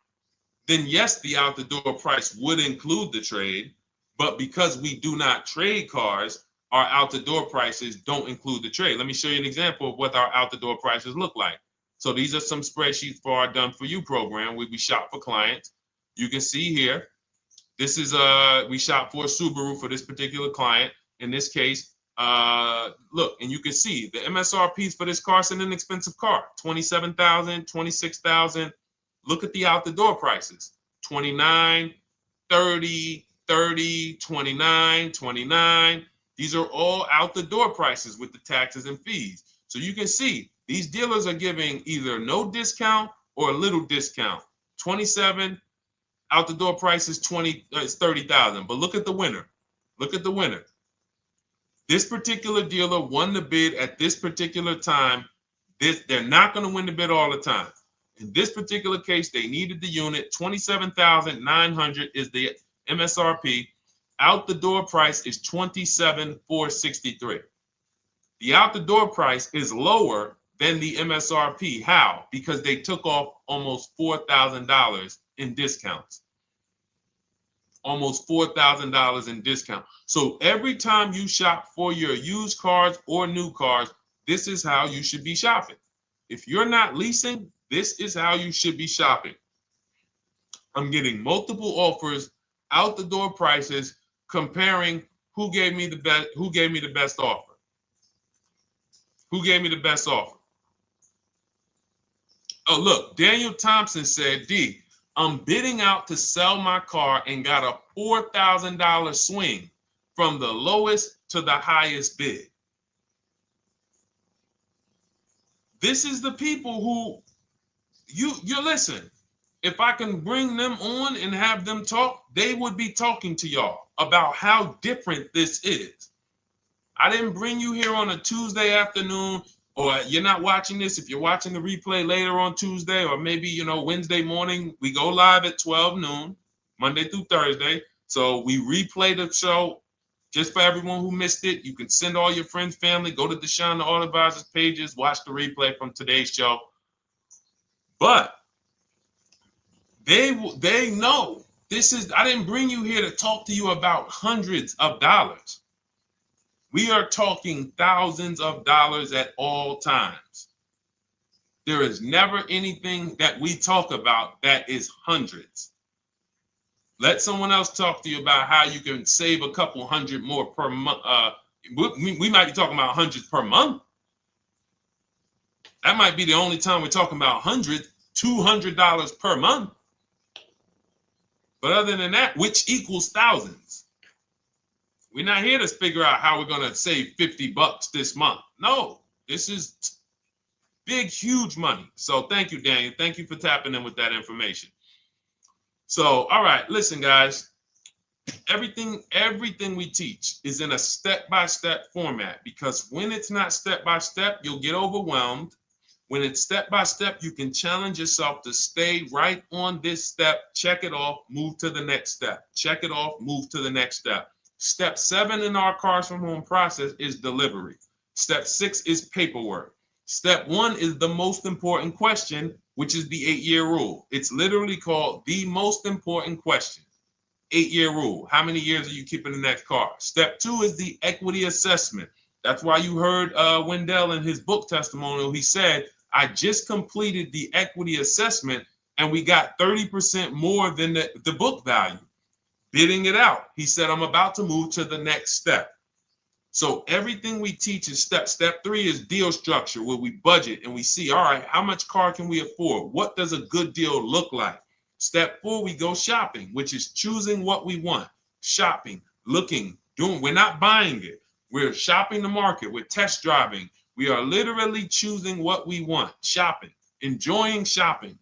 then yes, the out the door price would include the trade. But because we do not trade cars, our out the door prices don't include the trade. Let me show you an example of what our out the door prices look like. So these are some spreadsheets for our Done For You program where we shop for clients. You can see here, this is we shop for a Subaru for this particular client. In this case, look, and you can see the MSRPs for this car. It's an inexpensive car, $27,000, $26,000. Look at the out the door prices, 29, 30, 30, 29, 29. These are all out the door prices with the taxes and fees. So you can see these dealers are giving either no discount or a little discount. 27 out the door price is 30,000. But look at the winner. Look at the winner. This particular dealer won the bid at this particular time. They're not going to win the bid all the time. In this particular case, they needed the unit. 27,900 is the MSRP. Out the door price is 27,463. The out the door price is lower than the MSRP. How? Because they took off almost $4,000 in discounts. Almost $4,000 in discount. So every time you shop for your used cars or new cars, this is how you should be shopping. If you're not leasing, this is how you should be shopping. I'm getting multiple offers, out the door prices, comparing who gave me the best offer. Who gave me the best offer? Oh, look, Daniel Thompson said, D, I'm bidding out to sell my car and got a $4,000 swing from the lowest to the highest bid. This is the people who you listen. If I can bring them on and have them talk, they would be talking to y'all about how different this is. I didn't bring you here on a Tuesday afternoon, or you're not watching this. If you're watching the replay later on Tuesday, or maybe, Wednesday morning, we go live at 12 noon, Monday through Thursday. So we replay the show just for everyone who missed it. You can send all your friends, family, go to Deshone the Auto Advisor's pages, watch the replay from today's show. But they know this is, I didn't bring you here to talk to you about hundreds of dollars. We are talking thousands of dollars at all times. There is never anything that we talk about that is hundreds. Let someone else talk to you about how you can save a couple hundred more per month. We might be talking about hundreds per month. That might be the only time we're talking about hundreds, $200 per month. But other than that, which equals thousands. We're not here to figure out how we're going to save $50 this month. No, this is big, huge money. So thank you, Daniel. Thank you for tapping in with that information. So, all right, listen, guys. Everything we teach is in a step-by-step format, because when it's not step-by-step, you'll get overwhelmed. When it's step-by-step, you can challenge yourself to stay right on this step, check it off, move to the next step. Check it off, move to the next step. Step 7 in our Cars from Home process is delivery. Step 6 is paperwork. Step 1 is the most important question, which is the 8-year rule. It's literally called the most important question. 8-year rule. How many years are you keeping the next car? Step 2 is the equity assessment. That's why you heard Wendell in his book testimonial. He said, I just completed the equity assessment and we got 30% more than the book value. Bidding it out. He said, I'm about to move to the next step. So everything we teach is step. Step 3 is deal structure, where we budget and we see, all right, how much car can we afford? What does a good deal look like? Step 4, we go shopping, which is choosing what we want. Shopping, looking, doing. We're not buying it. We're shopping the market. We're test driving. We are literally choosing what we want. Shopping, enjoying shopping.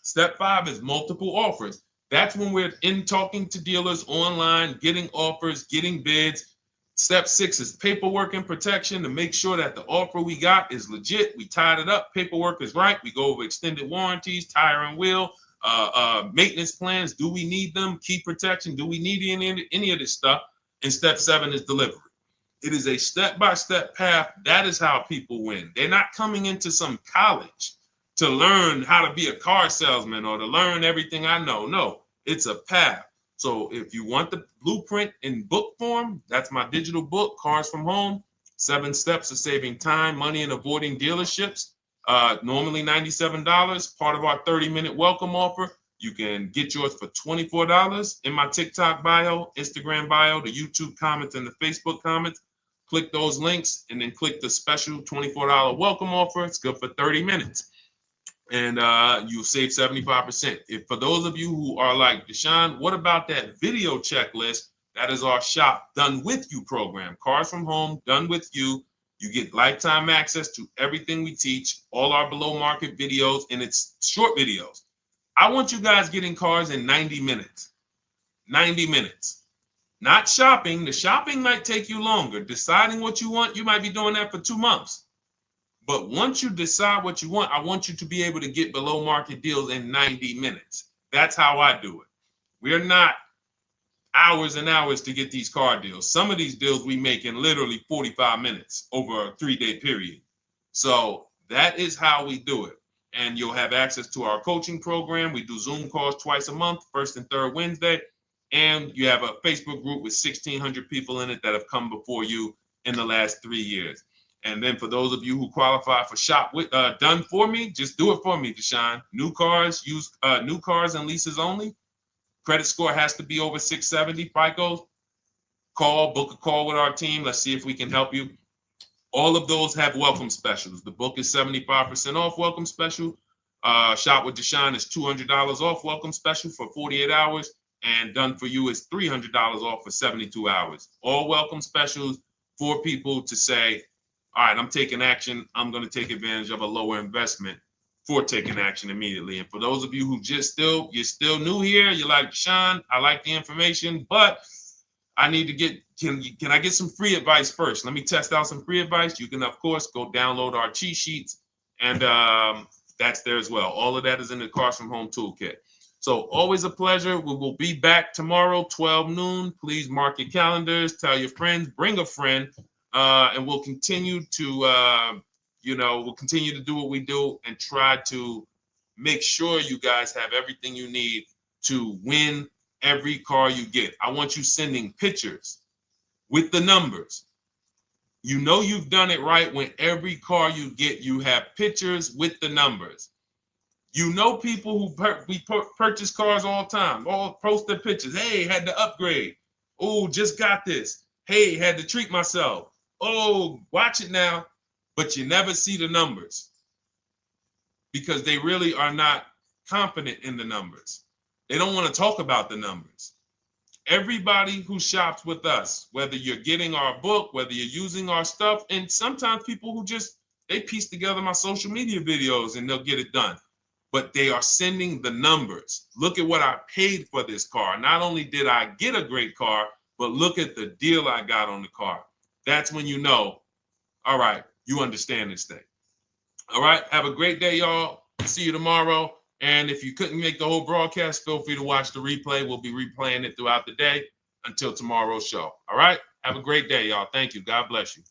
Step 5 is multiple offers. That's when we're in talking to dealers online, getting offers, getting bids. Step 6 is paperwork and protection to make sure that the offer we got is legit. We tied it up. Paperwork is right. We go over extended warranties, tire and wheel, maintenance plans. Do we need them? Key protection. Do we need any of this stuff? And step 7 is delivery. It is a step-by-step path. That is how people win. They're not coming into some college to learn how to be a car salesman or to learn everything I know. No, it's a path. So if you want the blueprint in book form, that's my digital book, Cars from Home, 7 Steps of Saving Time, Money, and Avoiding Dealerships. Normally $97. Part of our 30-minute welcome offer. You can get yours for $24 in my TikTok bio, Instagram bio, the YouTube comments, and the Facebook comments. Click those links and then click the special $24 welcome offer. It's good for 30 minutes. And you'll save 75%. If for those of you who are like, Deshone, what about that video checklist? That is our shop done with you program. Cars from home, done with you. You get lifetime access to everything we teach, all our below market videos, and it's short videos. I want you guys getting cars in 90 minutes. 90 minutes. Not shopping. The shopping might take you longer. Deciding what you want, you might be doing that for 2 months. But once you decide what you want, I want you to be able to get below market deals in 90 minutes. That's how I do it. We're not hours and hours to get these car deals. Some of these deals we make in literally 45 minutes over a 3-day period. So that is how we do it. And you'll have access to our coaching program. We do Zoom calls twice a month, first and third Wednesday. And you have a Facebook group with 1,600 people in it that have come before you in the last 3 years. And then for those of you who qualify for shop with done for me, just do it for me, Deshone. New cars, new cars and leases only. Credit score has to be over 670 FICO. Book a call with our team. Let's see if we can help you. All of those have welcome specials. The book is 75% off welcome special. Shop with Deshone is $200 off welcome special for 48 hours. And done for you is $300 off for 72 hours. All welcome specials for people to say, all right, I'm taking action. I'm going to take advantage of a lower investment for taking action immediately. And for those of you who you're still new here, you're like, Deshone, I like the information, but I need to get, can I get some free advice first? Let me test out some free advice. You can, of course, go download our cheat sheets, and that's there as well. All of that is in the Cars from Home Toolkit. So always a pleasure. We will be back tomorrow, 12 noon. Please mark your calendars, tell your friends, bring a friend, and we'll continue to, we'll continue to do what we do and try to make sure you guys have everything you need to win every car you get. I want you sending pictures with the numbers. You know you've done it right when every car you get, you have pictures with the numbers. You know people who purchase cars all the time, all post their pictures. Hey, had to upgrade. Oh, just got this. Hey, had to treat myself. Oh, watch it now. But you never see the numbers because they really are not confident in the numbers. They don't want to talk about the numbers. Everybody who shops with us, whether you're getting our book, whether you're using our stuff, and sometimes people who they piece together my social media videos and they'll get it done. But they are sending the numbers. Look at what I paid for this car. Not only did I get a great car, but look at the deal I got on the car. That's when you know, all right, you understand this thing. All right, have a great day, y'all. See you tomorrow. And if you couldn't make the whole broadcast, feel free to watch the replay. We'll be replaying it throughout the day until tomorrow's show. All right, have a great day, y'all. Thank you. God bless you.